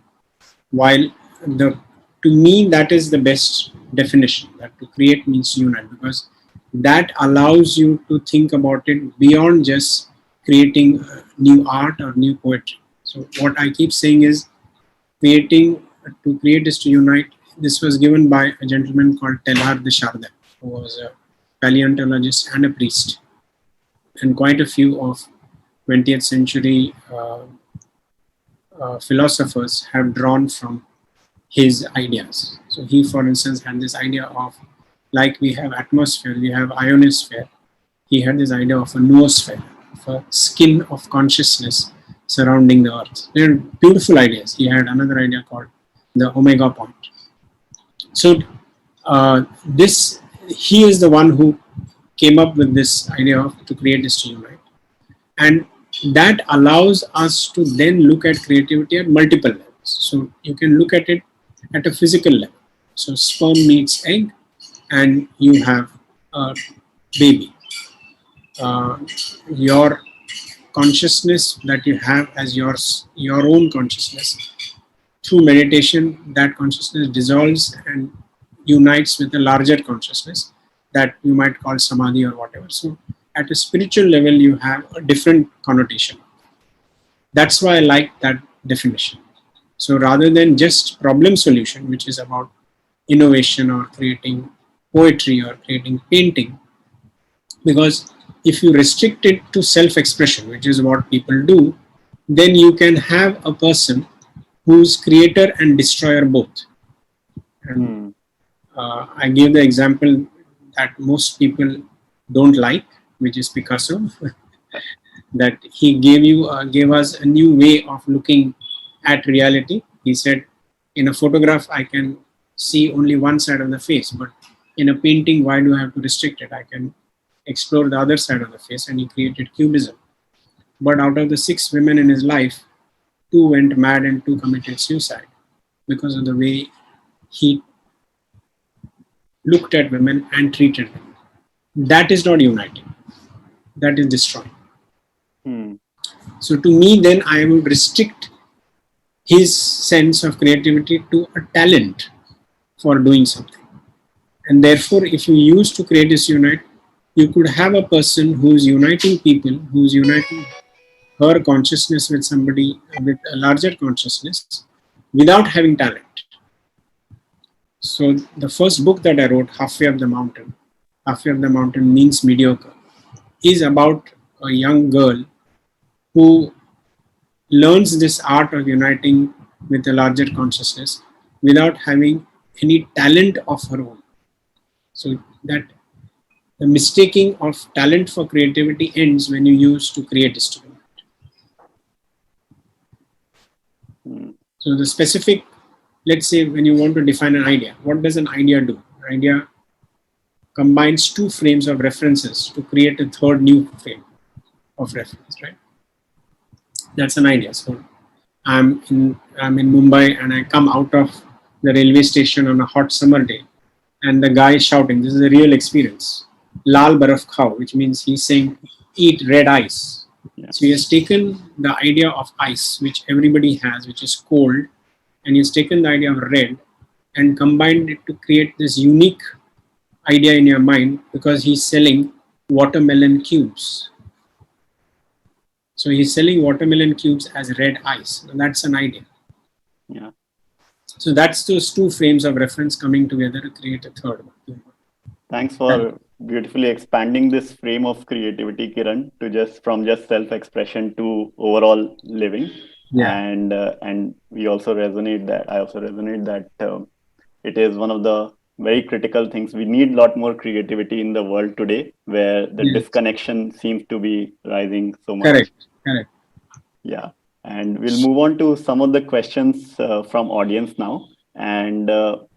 While the to me that is the best definition, that to create means unite, because that allows you to think about it beyond just creating new art or new poetry. So what I keep saying is creating to create is to unite. This was given by a gentleman called Teilhard de Chardin, who was a paleontologist and a priest, and quite a few of 20th century philosophers have drawn from his ideas. So he, for instance, had this idea of, like we have atmosphere, we have ionosphere. He had this idea of a noosphere, of a skin of consciousness surrounding the earth. They're beautiful ideas. He had another idea called the omega point. So this, he is the one who came up with this idea of to create this to unite. And that allows us to then look at creativity at multiple levels. So you can look at it at a physical level. So sperm meets egg, and you have a baby. Your consciousness that you have as your own consciousness through meditation, that consciousness dissolves and unites with a larger consciousness that you might call samadhi or whatever. So at a spiritual level, you have a different connotation. That's why I like that definition. So rather than just problem solution, which is about innovation or creating poetry or creating painting, because if you restrict it to self-expression, which is what people do, then you can have a person who's creator and destroyer both. And I gave the example that most people don't like, which is Picasso, that he gave us a new way of looking at reality. He said, in a photograph, I can see only one side of the face, but in a painting, why do I have to restrict it? I can explore the other side of the face, and he created cubism. But out of the 6 women in his life, 2 went mad and 2 committed suicide because of the way he looked at women and treated them. That is not uniting. That is destroying. So to me, then I would restrict his sense of creativity to a talent for doing something. And therefore, if you use to create this unite, you could have a person who's uniting people, who's uniting her consciousness with somebody with a larger consciousness without having talent. So the first book that I wrote, Halfway Up the Mountain means mediocre, is about a young girl who learns this art of uniting with a larger consciousness without having any talent of her own. So that the mistaking of talent for creativity ends when you use to create instrument. So the specific, let's say when you want to define an idea, what does an idea do? An idea combines 2 frames of references to create a third new frame of reference, right? That's an idea. So I'm in Mumbai and I come out of the railway station on a hot summer day and the guy is shouting, this is a real experience, Lal Baraf Khao, which means he's saying, eat red ice. Yeah. So he has taken the idea of ice, which everybody has, which is cold, and he's taken the idea of red and combined it to create this unique idea in your mind because he's selling watermelon cubes. So he's selling watermelon cubes as red ice. That's an idea. Yeah. So that's those 2 frames of reference coming together to create a third one. Thanks for beautifully expanding this frame of creativity, Kiran, to just self-expression to overall living. Yeah. And we also resonate that it is one of the very critical things. We need a lot more creativity in the world today, where the disconnection seems to be rising so much. Correct. Yeah. And we'll move on to some of the questions from audience now. And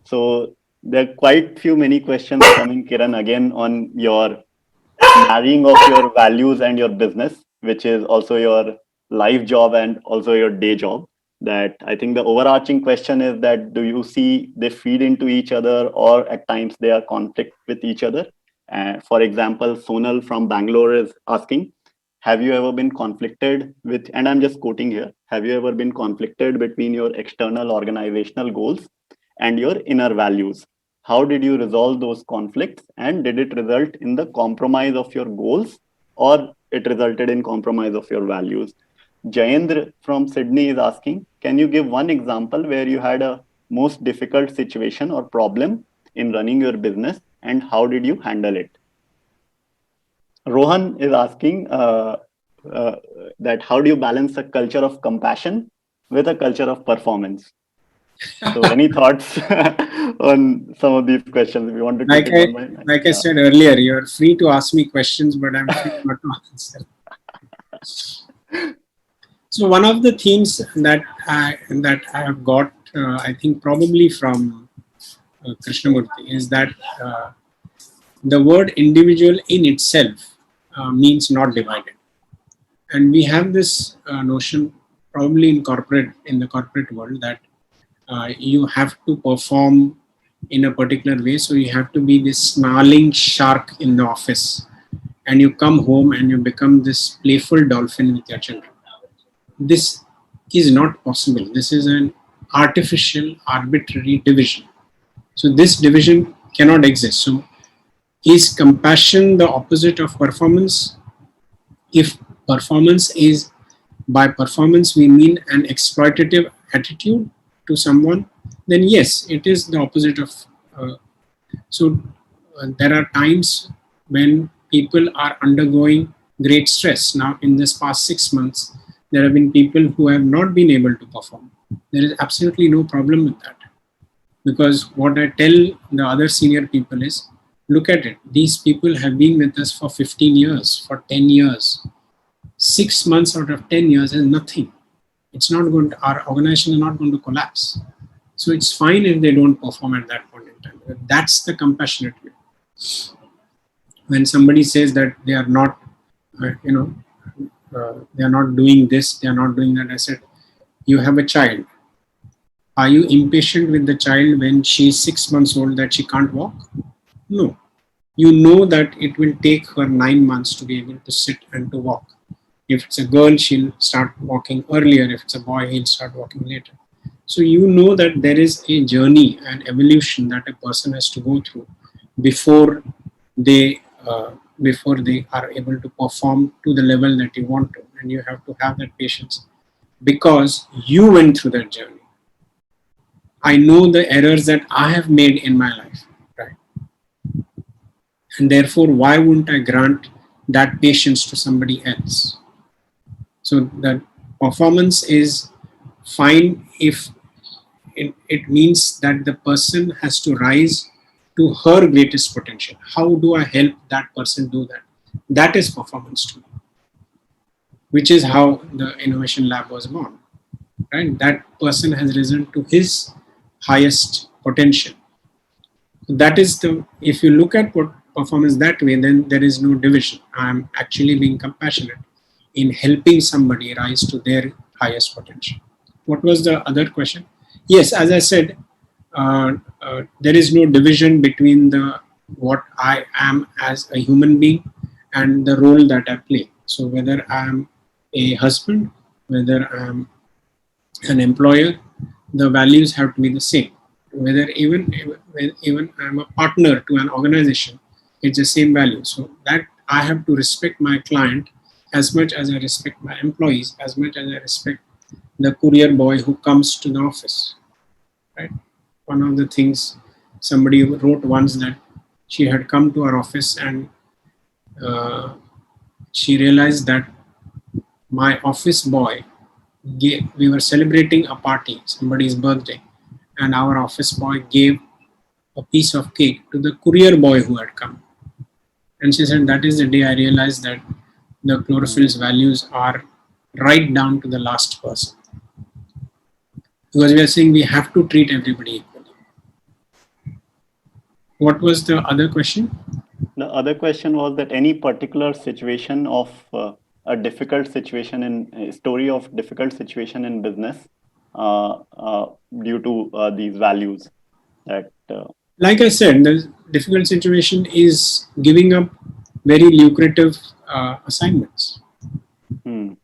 so there are quite many questions coming, Kiran, again on your marrying of your values and your business, which is also your life job and also your day job. That I think the overarching question is that do you see they feed into each other or at times they are conflict with each other? For example, Sonal from Bangalore is asking, have you ever been conflicted with, and I'm just quoting here, have you ever been conflicted between your external organizational goals and your inner values? How did you resolve those conflicts, and did it result in the compromise of your goals or it resulted in compromise of your values? Jayendra from Sydney is asking, can you give one example where you had a most difficult situation or problem in running your business and how did you handle it? Rohan is asking that how do you balance a culture of compassion with a culture of performance? So any thoughts on some of these questions? If you want to take it one by I said earlier, you're free to ask me questions, but I'm free not to answer. So one of the themes that I have got, I think probably from Krishnamurti, is that the word individual in itself means not divided. And we have this notion probably in the corporate world that you have to perform in a particular way. So you have to be this snarling shark in the office and you come home and you become this playful dolphin with your children. This is not possible. This is an artificial, arbitrary division. So this division cannot exist. So is compassion the opposite of performance? If performance is, by performance we mean an exploitative attitude to someone, then yes, it is the opposite of. There are times when people are undergoing great stress. Now, in this past 6 months, there have been people who have not been able to perform. There is absolutely no problem with that. Because what I tell the other senior people is, look at it. These people have been with us for 15 years, for 10 years. 6 months out of 10 years is nothing. It's not going to, our organization is not going to collapse. So it's fine if they don't perform at that point in time. That's the compassionate way. When somebody says that they are not, they are not doing this, they are not doing that, I said, you have a child. Are you impatient with the child when she is 6 months old that she can't walk? No. You know that it will take her 9 months to be able to sit and to walk. If it's a girl, she'll start walking earlier. If it's a boy, he'll start walking later. So you know that there is a journey and evolution that a person has to go through before they are able to perform to the level that you want to. And you have to have that patience because you went through that journey. I know the errors that I have made in my life, right? And therefore, why wouldn't I grant that patience to somebody else? So that performance is fine if it means that the person has to rise to her greatest potential. How do I help that person do that? That is performance to me, which is how the Innovation Lab was born, right? That person has risen to his highest potential. That is if you look at performance that way, then there is no division. I'm actually being compassionate in helping somebody rise to their highest potential. What was the other question? Yes, as I said, there is no division between what I am as a human being and the role that I play. So whether I am a husband, whether I am an employer, the values have to be the same. Whether even I'm a partner to an organization, it's the same value. So that I have to respect my client as much as I respect my employees, as much as I respect the courier boy who comes to the office, right? One of the things somebody wrote once that she had come to our office and she realized that my office boy we were celebrating a party, somebody's birthday, and our office boy gave a piece of cake to the courier boy who had come. And she said, that is the day I realized that the chlorophyll's values are right down to the last person. Because we are saying we have to treat everybody equally. What was the other question? The other question was that any particular situation of a difficult situation in a story of difficult situation in business due to these values that like I said, the difficult situation is giving up very lucrative assignments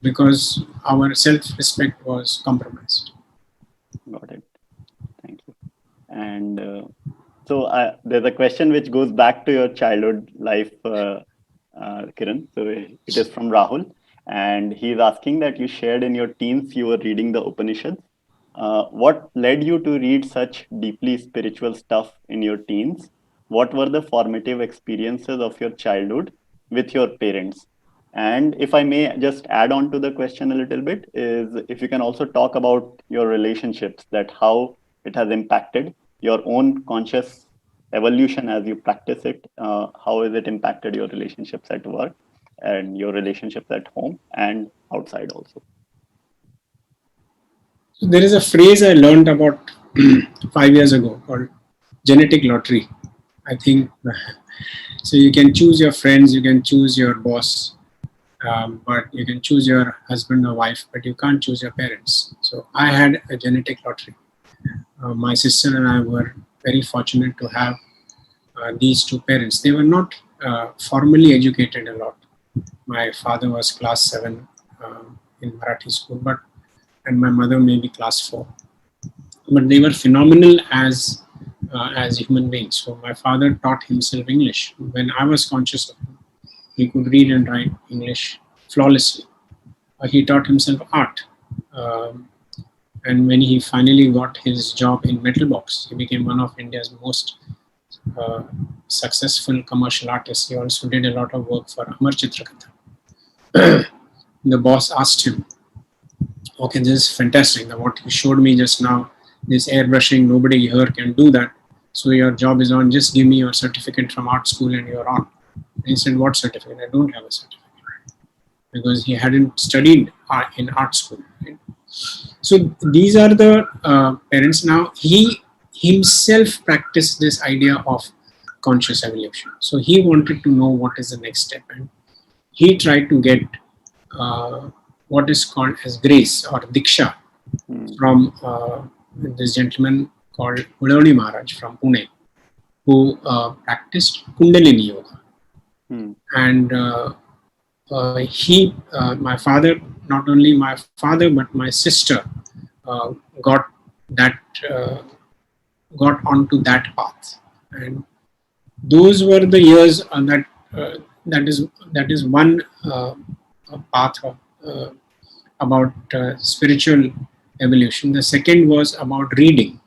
because our self-respect was compromised. Got it. Thank you. And so there's a question which goes back to your childhood life, Kiran. So it is from Rahul. And he's asking that you shared in your teens you were reading the Upanishads. What led you to read such deeply spiritual stuff in your teens? What were the formative experiences of your childhood with your parents? And if I may just add on to the question a little bit, is if you can also talk about your relationships, that how it has impacted your own conscious evolution as you practice it. How has it impacted your relationships at work and your relationships at home and outside also? So there is a phrase I learned about 5 years ago called genetic lottery. I think so. You can choose your friends, you can choose your boss, but you can choose your husband or wife, but you can't choose your parents. So I had a genetic lottery. My sister and I were very fortunate to have these two parents. They were not formally educated a lot. My father was class 7 in Marathi school, and my mother maybe class 4. but they were phenomenal as human beings. So my father taught himself English. When I was conscious of him, he could read and write English flawlessly. He taught himself art. And when he finally got his job in Metal Box, he became one of India's most successful commercial artists. He also did a lot of work for Amar Chitrakatha. The boss asked him, okay, this is fantastic. What you showed me just now, this airbrushing, nobody here can do that. So your job is on, just give me your certificate from art school and you're on. And he said, what certificate? I don't have a certificate. Because he hadn't studied in art school. Right? So these are the parents. Now he himself practiced this idea of conscious evolution. So he wanted to know what is the next step. And he tried to get what is called as grace or diksha from this gentleman called Uloni Maharaj from Pune, who practiced Kundalini Yoga. And my father, not only my father, but my sister got onto that path. And those were the years that is one path about spiritual evolution. The second was about reading.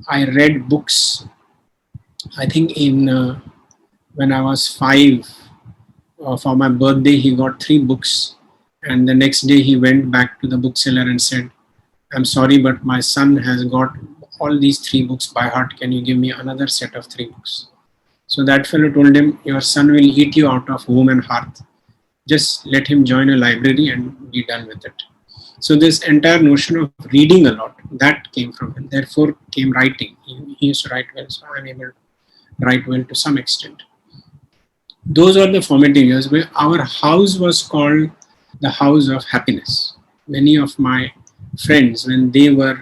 I read books. I think when I was 5, for my birthday, he got 3 books, and the next day he went back to the bookseller and said, "I'm sorry, but my son has got all these 3 books by heart. Can you give me another set of 3 books?" So that fellow told him, "Your son will eat you out of home and hearth. Just let him join a library and be done with it." So this entire notion of reading a lot, that came from him. Therefore came writing. He used to write well, so I'm able to write well to some extent. Those are the formative years where our house was called the house of happiness. Many of my friends, when they were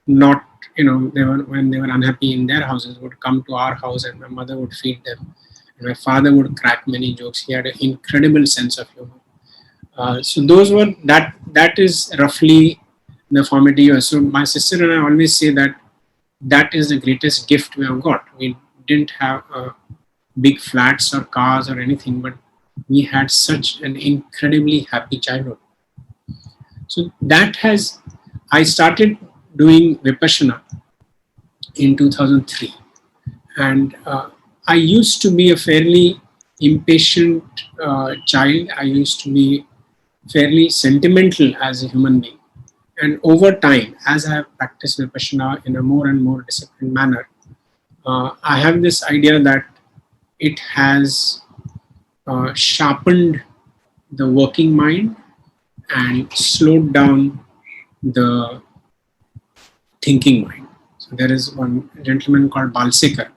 not, when they were unhappy in their houses, would come to our house and my mother would feed them. And my father would crack many jokes. He had an incredible sense of humor. So those were, that is roughly the formative years. So my sister and I always say that is the greatest gift we have got. We didn't have big flats or cars or anything, but we had such an incredibly happy childhood. So I started doing Vipassana in 2003. And I used to be a fairly impatient child. I used to be fairly sentimental as a human being. And over time, as I have practiced Vipassana in a more and more disciplined manner, I have this idea that it has sharpened the working mind and slowed down the thinking mind. So there is one gentleman called Balsekar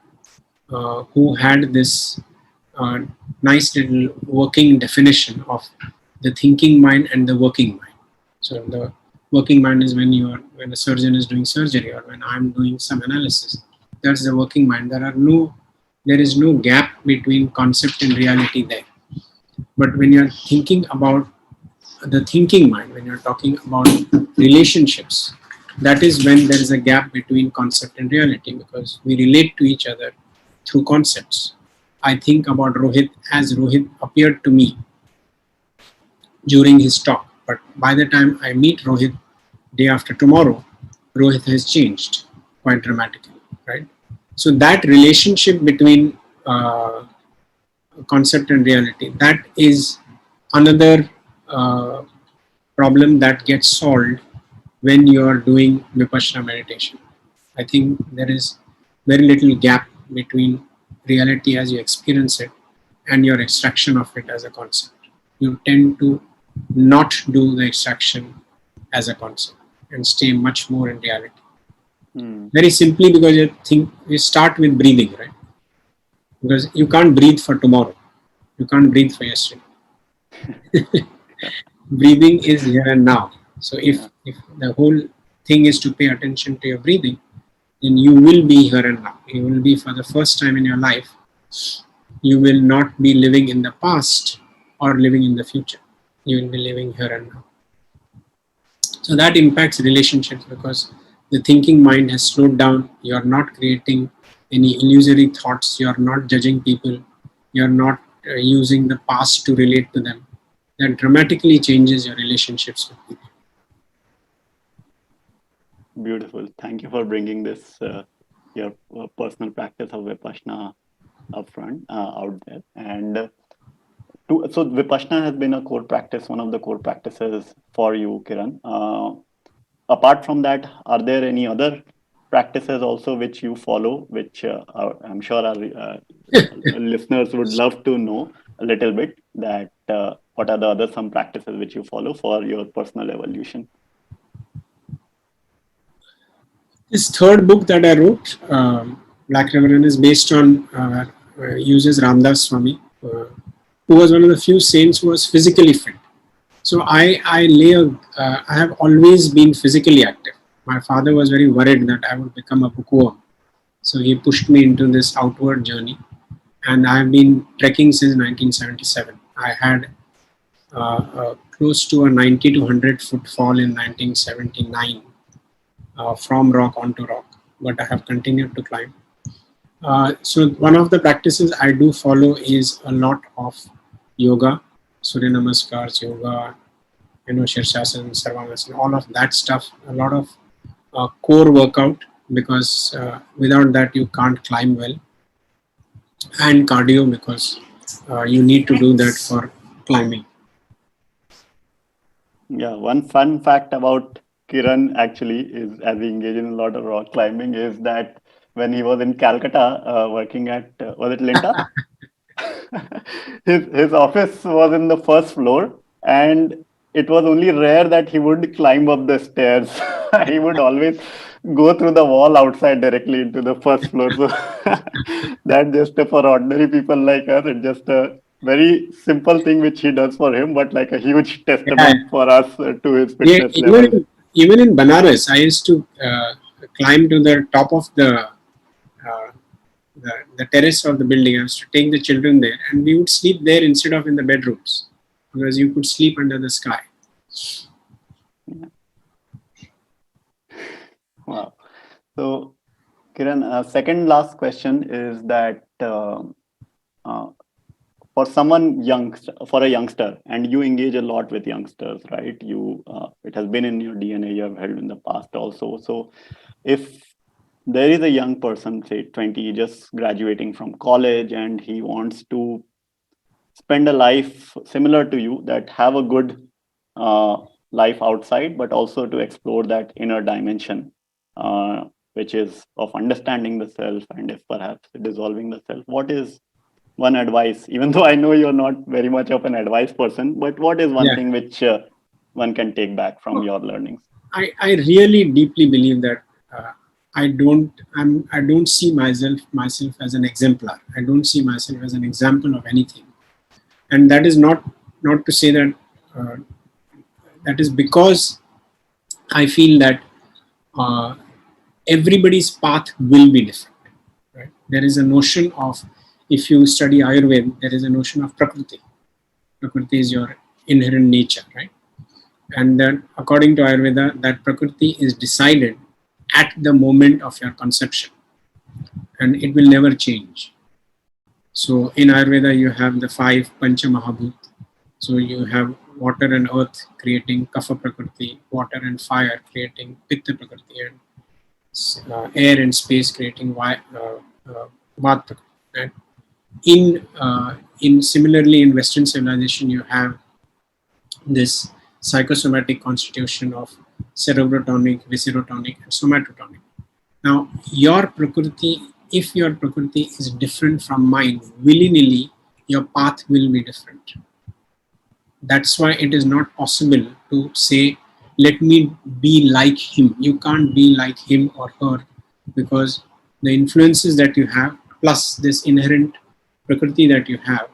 who had this nice little working definition of the thinking mind and the working mind. So the working mind is when a surgeon is doing surgery or when I'm doing some analysis. That's the working mind. There is no gap between concept and reality there. But when you're thinking about the thinking mind, when you're talking about relationships, that is when there is a gap between concept and reality, because we relate to each other through concepts. I think about Rohit as Rohit appeared to me during his talk. But by the time I meet Rohit day after tomorrow, Rohit has changed quite dramatically, right? So that relationship between concept and reality, that is another problem that gets solved when you are doing Vipassana meditation. I think there is very little gap between reality as you experience it and your extraction of it as a concept. You tend to not do the extraction as a concept and stay much more in reality. Very simply because you start with breathing, right? Because you can't breathe for tomorrow. You can't breathe for yesterday. Breathing is here and now. So if the whole thing is to pay attention to your breathing, then you will be here and now. You will be, for the first time in your life, you will not be living in the past or living in the future. You will be living here and now. So that impacts relationships because the thinking mind has slowed down. You are not creating any illusory thoughts. You are not judging people. You are not using the past to relate to them. That dramatically changes your relationships with people. Beautiful. Thank you for bringing this your personal practice of Vipassana out there. And so Vipassana has been a core practice, one of the core practices for you, Kiran. Apart from that, are there any other practices also which you follow, which I'm sure our listeners would love to know a little bit, that what are the other some practices which you follow for your personal evolution? This third book that I wrote, Black Reverend, is based on uses Ramdas Swami, who was one of the few saints who was physically fit. So I have always been physically active. My father was very worried that I would become a bookworm. So he pushed me into this outward journey. And I've been trekking since 1977. I had close to a 90 to 100 foot fall in 1979 from rock onto rock, but I have continued to climb. So one of the practices I do follow is a lot of yoga, Surya Namaskars, yoga, Shirshasana, Sarvanasana, all of that stuff. A lot of core workout, because without that you can't climb well, and cardio, because you need to do that for climbing. Yeah, one fun fact about Kiran actually is, as he engaged in a lot of rock climbing, is that when he was in Calcutta working at, was it Linta? his office was in the first floor, and it was only rare that he would climb up the stairs. He would always go through the wall outside directly into the first floor. So that just for ordinary people like us, it's just a very simple thing which he does for him, but like a huge testament for us to his Yeah, fitness level. even in Banaras, I used to climb to the top of the terrace of the building. I used to take the children there, and we would sleep there instead of in the bedrooms, because you could sleep under the sky. Wow. So, Kiran, second last question is that for someone young, for a youngster, and you engage a lot with youngsters, right? You, it has been in your DNA. You have held in the past also. So, if there is a young person, say 20, just graduating from college, and he wants to spend a life similar to you, that have a good life outside, but also to explore that inner dimension, which is of understanding the self, and if perhaps dissolving the self. What is one advice, even though I know you're not very much of an advice person, but what is one thing which one can take back from your learnings? I really deeply believe that I don't see myself as an exemplar. I don't see myself as an example of anything, and that is not to say that that is because I feel that everybody's path will be different. Right? There is a notion of, if you study Ayurveda, there is a notion of Prakriti. Prakriti is your inherent nature, right? And then according to Ayurveda, that Prakriti is decided at the moment of your conception, and it will never change. So in Ayurveda, you have the 5 Pancha Mahabhut. So you have water and earth creating Kapha Prakriti, water and fire creating Pitta Prakriti, and air and space creating Vata Prakriti. Right? In similarly in Western civilization, you have this psychosomatic constitution of cerebrotonic, viscerotonic, and somatotonic. Now, your Prakriti, if your Prakriti is different from mine, willy-nilly, your path will be different. That's why it is not possible to say, let me be like him. You can't be like him or her, because the influences that you have, plus this inherent Prakriti that you have,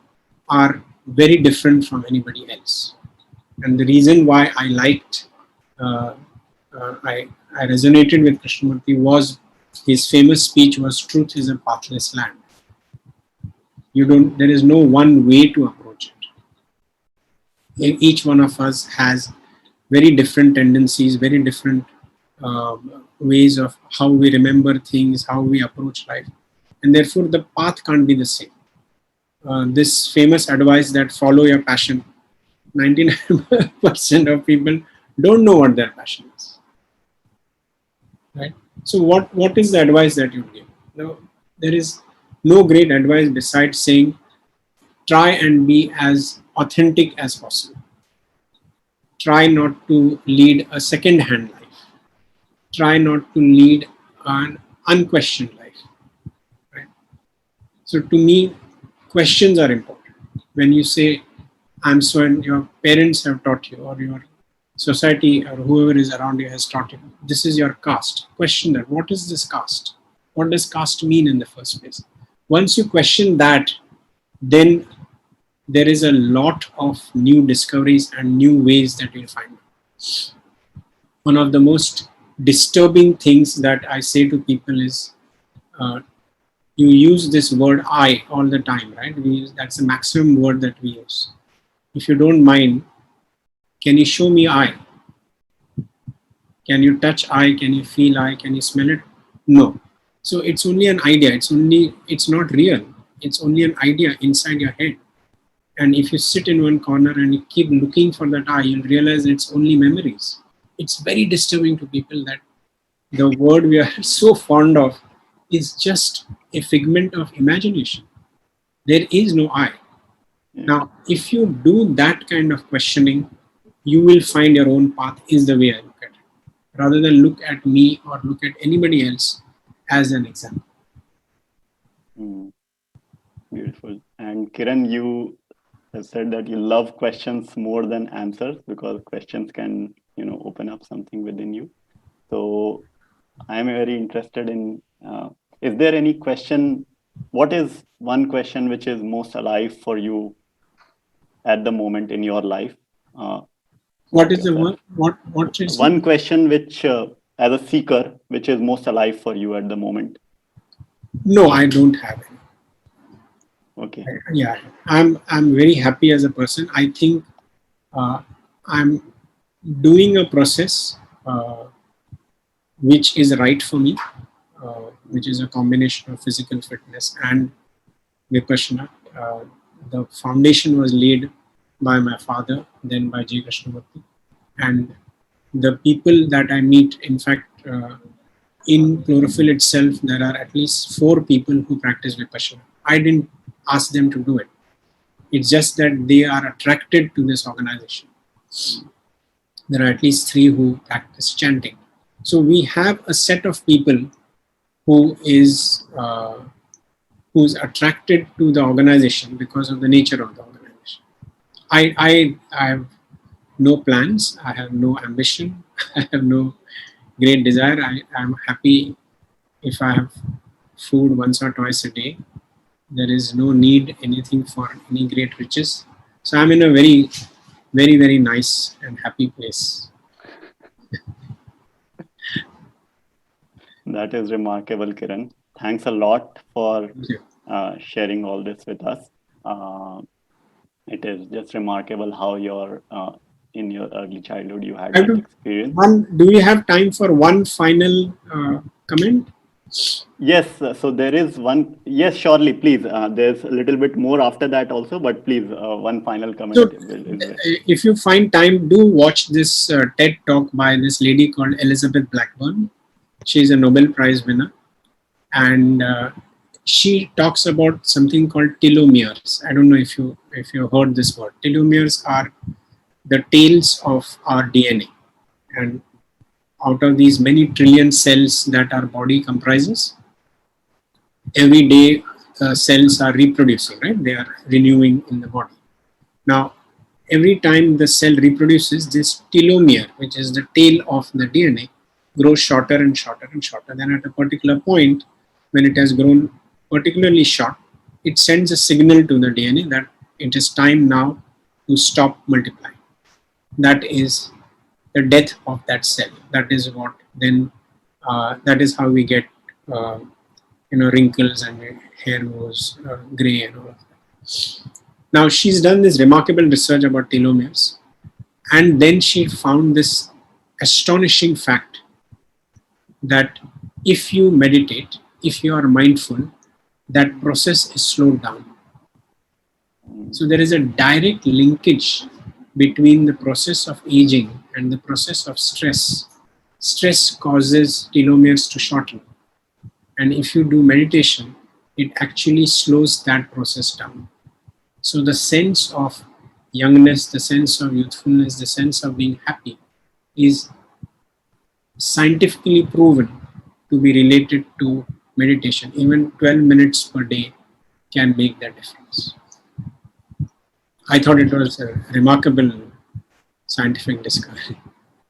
are very different from anybody else. And the reason why I liked, I resonated with Krishnamurti was his famous speech was, "Truth is a pathless land." There is no one way to approach it. Each one of us has very different tendencies, very different ways of how we remember things, how we approach life, and therefore the path can't be the same. This famous advice that follow your passion, 99% of people don't know what their passion is, right? So what is the advice that you give? No, there is no great advice besides saying try and be as authentic as possible. Try not to lead a second hand life. Try not to lead an unquestioned life, right? So to me, questions are important. When you say I'm so, and your parents have taught you, or your society or whoever is around you has taught you, this is your caste. Question that. What is this caste? What does caste mean in the first place? Once you question that, then there is a lot of new discoveries and new ways that you'll find. One of the most disturbing things that I say to people is, you use this word I all the time, right? That's the maximum word that we use. If you don't mind, can you show me I? Can you touch I? Can you feel I? Can you smell it? No. So it's only an idea. It's not real. It's only an idea inside your head. And if you sit in one corner and you keep looking for that I, you'll realize it's only memories. It's very disturbing to people that the word we are so fond of is just a figment of imagination. There is no I. Now, if you do that kind of questioning, you will find your own path, is the way I look at it, rather than look at me or look at anybody else as an example. Beautiful. And Kiran, you have said that you love questions more than answers because questions can, open up something within you. So I am very interested in, is there any question, what is one question which is most alive for you at the moment in your life? What is the one? What is one question which, as a seeker, which is most alive for you at the moment? No, I don't have any. Okay. Yeah, I'm very happy as a person. I think I'm doing a process which is right for me, which is a combination of physical fitness and Vipassana. The foundation was laid by my father, then by J Krishnamurti. And the people that I meet, in fact, in chlorophyll itself, there are at least 4 people who practice Vipassana. I didn't ask them to do it. It's just that they are attracted to this organization. There are at least 3 who practice chanting. So we have a set of people who's attracted to the organization because of the nature of the organization. I have no plans. I have no ambition. I have no great desire. I'm happy if I have food once or twice a day. There is no need anything for any great riches. So I'm in a very, very, very nice and happy place. That is remarkable, Kiran. Thanks a lot for sharing all this with us. It is just remarkable how in your early childhood you had that experience. Do we have time for one final comment? Yes, so there is one. Yes, surely, please. There's a little bit more after that also, but please, one final comment. So, if you find time, do watch this TED talk by this lady called Elizabeth Blackburn. She's a Nobel Prize winner, and she talks about something called telomeres. I don't know if you heard this word. Telomeres are the tails of our DNA, and out of these many trillion cells that our body comprises, every day cells are reproducing, right? They are renewing in the body. Now, every time the cell reproduces, this telomere, which is the tail of the DNA, grows shorter and shorter and shorter. Then at a particular point, when it has grown particularly short, it sends a signal to the DNA that it is time now to stop multiplying. That is the death of that cell. That is what then, that is how we get, wrinkles and hair goes gray and all of that. Now, she's done this remarkable research about telomeres. And then she found this astonishing fact that if you meditate, if you are mindful, that process is slowed down. So there is a direct linkage between the process of aging and the process of stress. Stress causes telomeres to shorten. And if you do meditation, it actually slows that process down. So the sense of youngness, the sense of youthfulness, the sense of being happy is scientifically proven to be related to meditation. Even 12 minutes per day can make that difference. I thought it was a remarkable scientific discovery.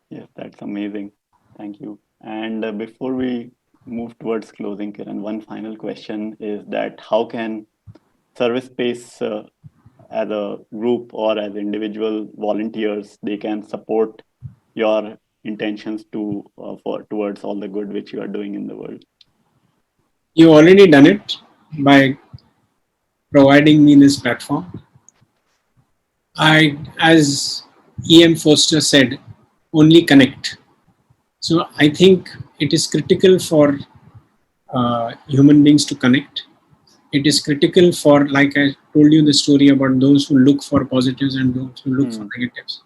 Yes, that's amazing. Thank you. And before we move towards closing, Kiran, one final question is that how can service space as a group or as individual volunteers, they can support your intentions to for towards all the good which you are doing in the world? You already done it by providing me this platform. As E.M. Foster said, only connect. So I think it is critical for human beings to connect. It is critical for, like I told you the story about those who look for positives and those who look for negatives.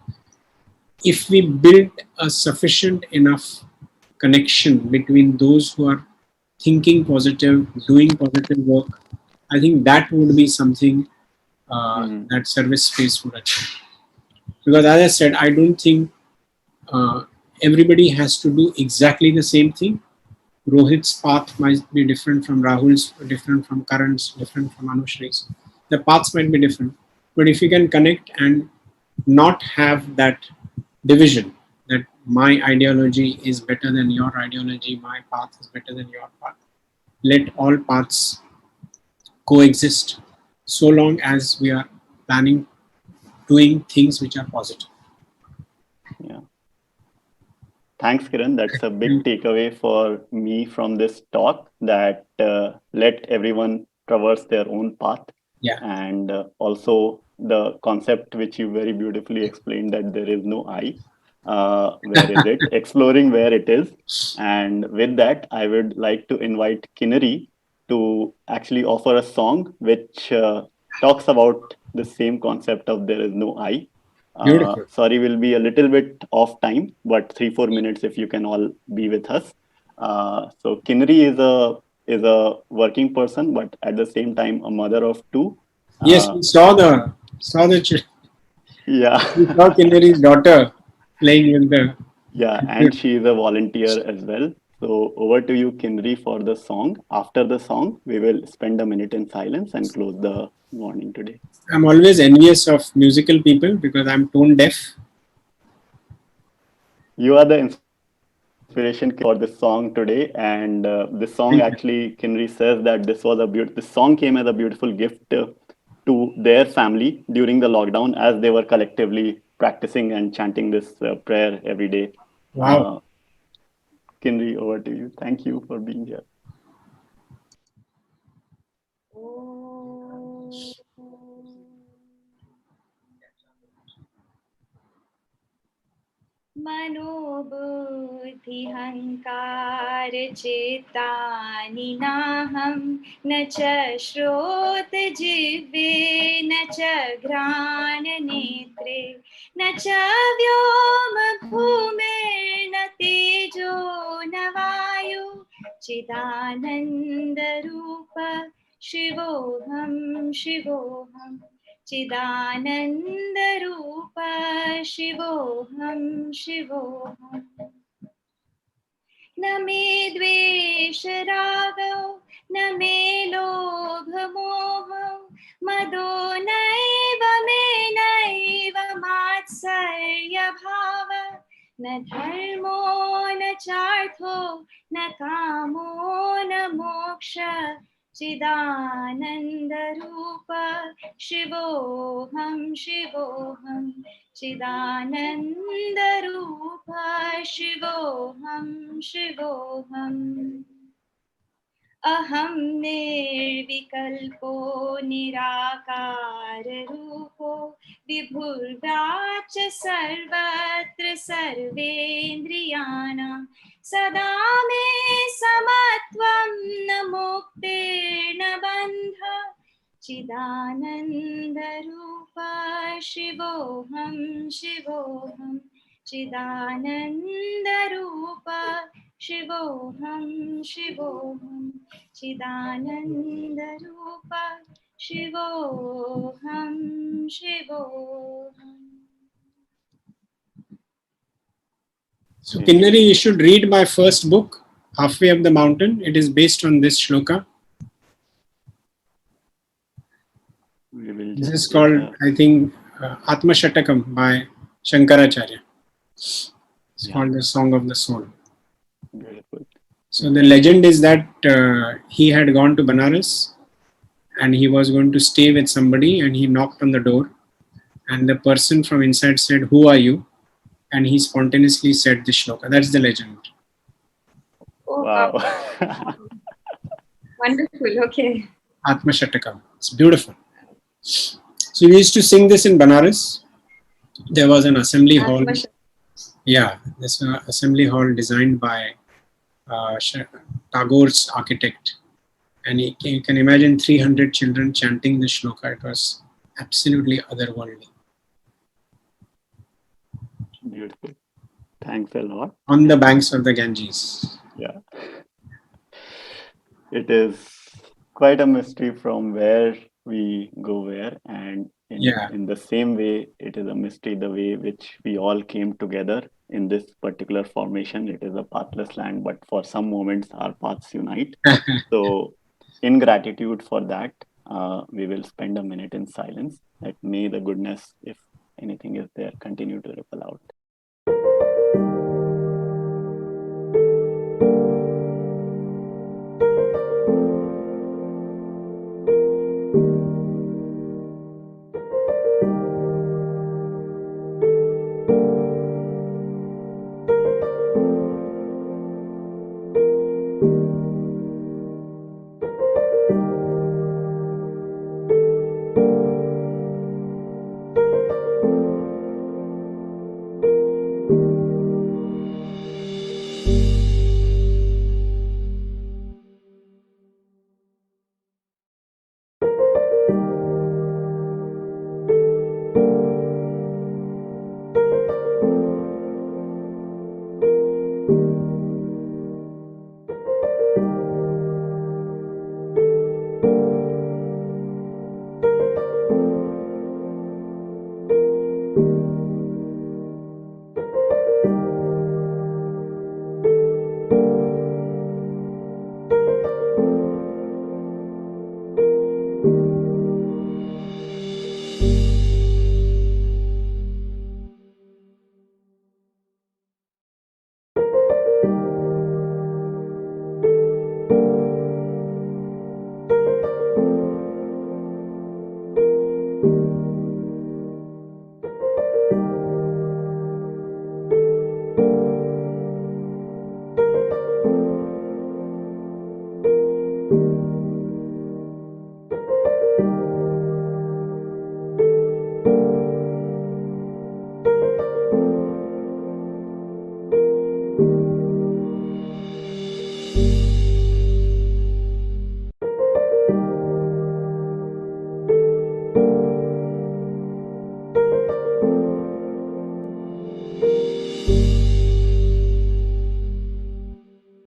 If we build a sufficient enough connection between those who are thinking positive, doing positive work, I think that would be something that service space would achieve. Because as I said, I don't think everybody has to do exactly the same thing. Rohit's path might be different from Rahul's, different from Karan's, different from Anushri's. The paths might be different. But if you can connect and not have that division, that my ideology is better than your ideology, my path is better than your path. Let all paths coexist so long as we are planning, doing things which are positive. Yeah. Thanks, Kiran. That's a big takeaway for me from this talk, that let everyone traverse their own path. Yeah. And also the concept which you very beautifully explained, that there is no I. Where is it? Exploring where it is. And with that, I would like to invite Kinnari to actually offer a song which talks about the same concept of there is no I. Beautiful. Sorry, we'll be a little bit off time, but 3-4 minutes if you can all be with us. So Kinnari is a working person, but at the same time a mother of two. Yes, we saw the Yeah. we saw Kinnari's daughter playing with the. Yeah, and she is a volunteer as well. So over to you, Kinnari, for the song. After the song, we will spend a minute in silence and close the morning today. I'm always envious of musical people because I'm tone deaf. You are the inspiration for this song today, and this song actually, Kinnari says that this song came as a beautiful gift to their family during the lockdown, as they were collectively practicing and chanting this prayer every day. Wow. Kinnari, over to you. Thank you for being here. मनोबुद्धिहङ्कार चेतानि नाहं न च श्रोतजिह्वे न च घ्राणनेत्रे न च व्योमभूमिर्न तेजो न वायु चिदानन्दरूप शिवोऽहं शिवोऽहम् चिदानन्दरूप शिवोऽहं शिवोऽहम् न मे द्वेषरागौ न मे लोभमोहौ मदो नैव मे नैव मात्सर्यभाव न धर्मो न चार्थो न कामो न मोक्ष चिदानन्दरूप शिवोऽहं शिवोऽहं चिदानन्दरूप शिवोऽहं शिवोऽहम् अहं निर्विकल्पो निराकाररूपो विभुर्व्याच सर्वत्र सर्वेन्द्रियाणां सदा मे समत्वं न मुक्तिर्न बन्धः चिदानन्दरूप शिवोऽहं शिवोऽहं चिदानन्दरूप शिवोऽहं शिवोऽहं चिदानन्दरूप शिवोऽहं शिवोऽहम्. So, Kinnari, you should read my first book, Halfway Up the Mountain. It is based on this shloka. We will This just is called, I think, Atmashatakam by Shankaracharya. It's called the Song of the Soul. Beautiful. So the legend is that he had gone to Banaras and he was going to stay with somebody, and he knocked on the door, and the person from inside said, "Who are you?" And he spontaneously said the shloka. That's the legend. Oh, Wow. wonderful. Okay. Atmashatakam. It's beautiful. So we used to sing this in Banaras. There was an assembly hall. Yeah, this assembly hall designed by Tagore's architect. And you can imagine 300 children chanting the shloka. It was absolutely otherworldly. Beautiful. Thanks a lot. On the banks of the Ganges. Yeah. It is quite a mystery from where we go where, and in the same way, it is a mystery the way which we all came together in this particular formation. It is a pathless land, but for some moments our paths unite. So, in gratitude for that, we will spend a minute in silence. That may the goodness, if anything is there, continue to ripple out.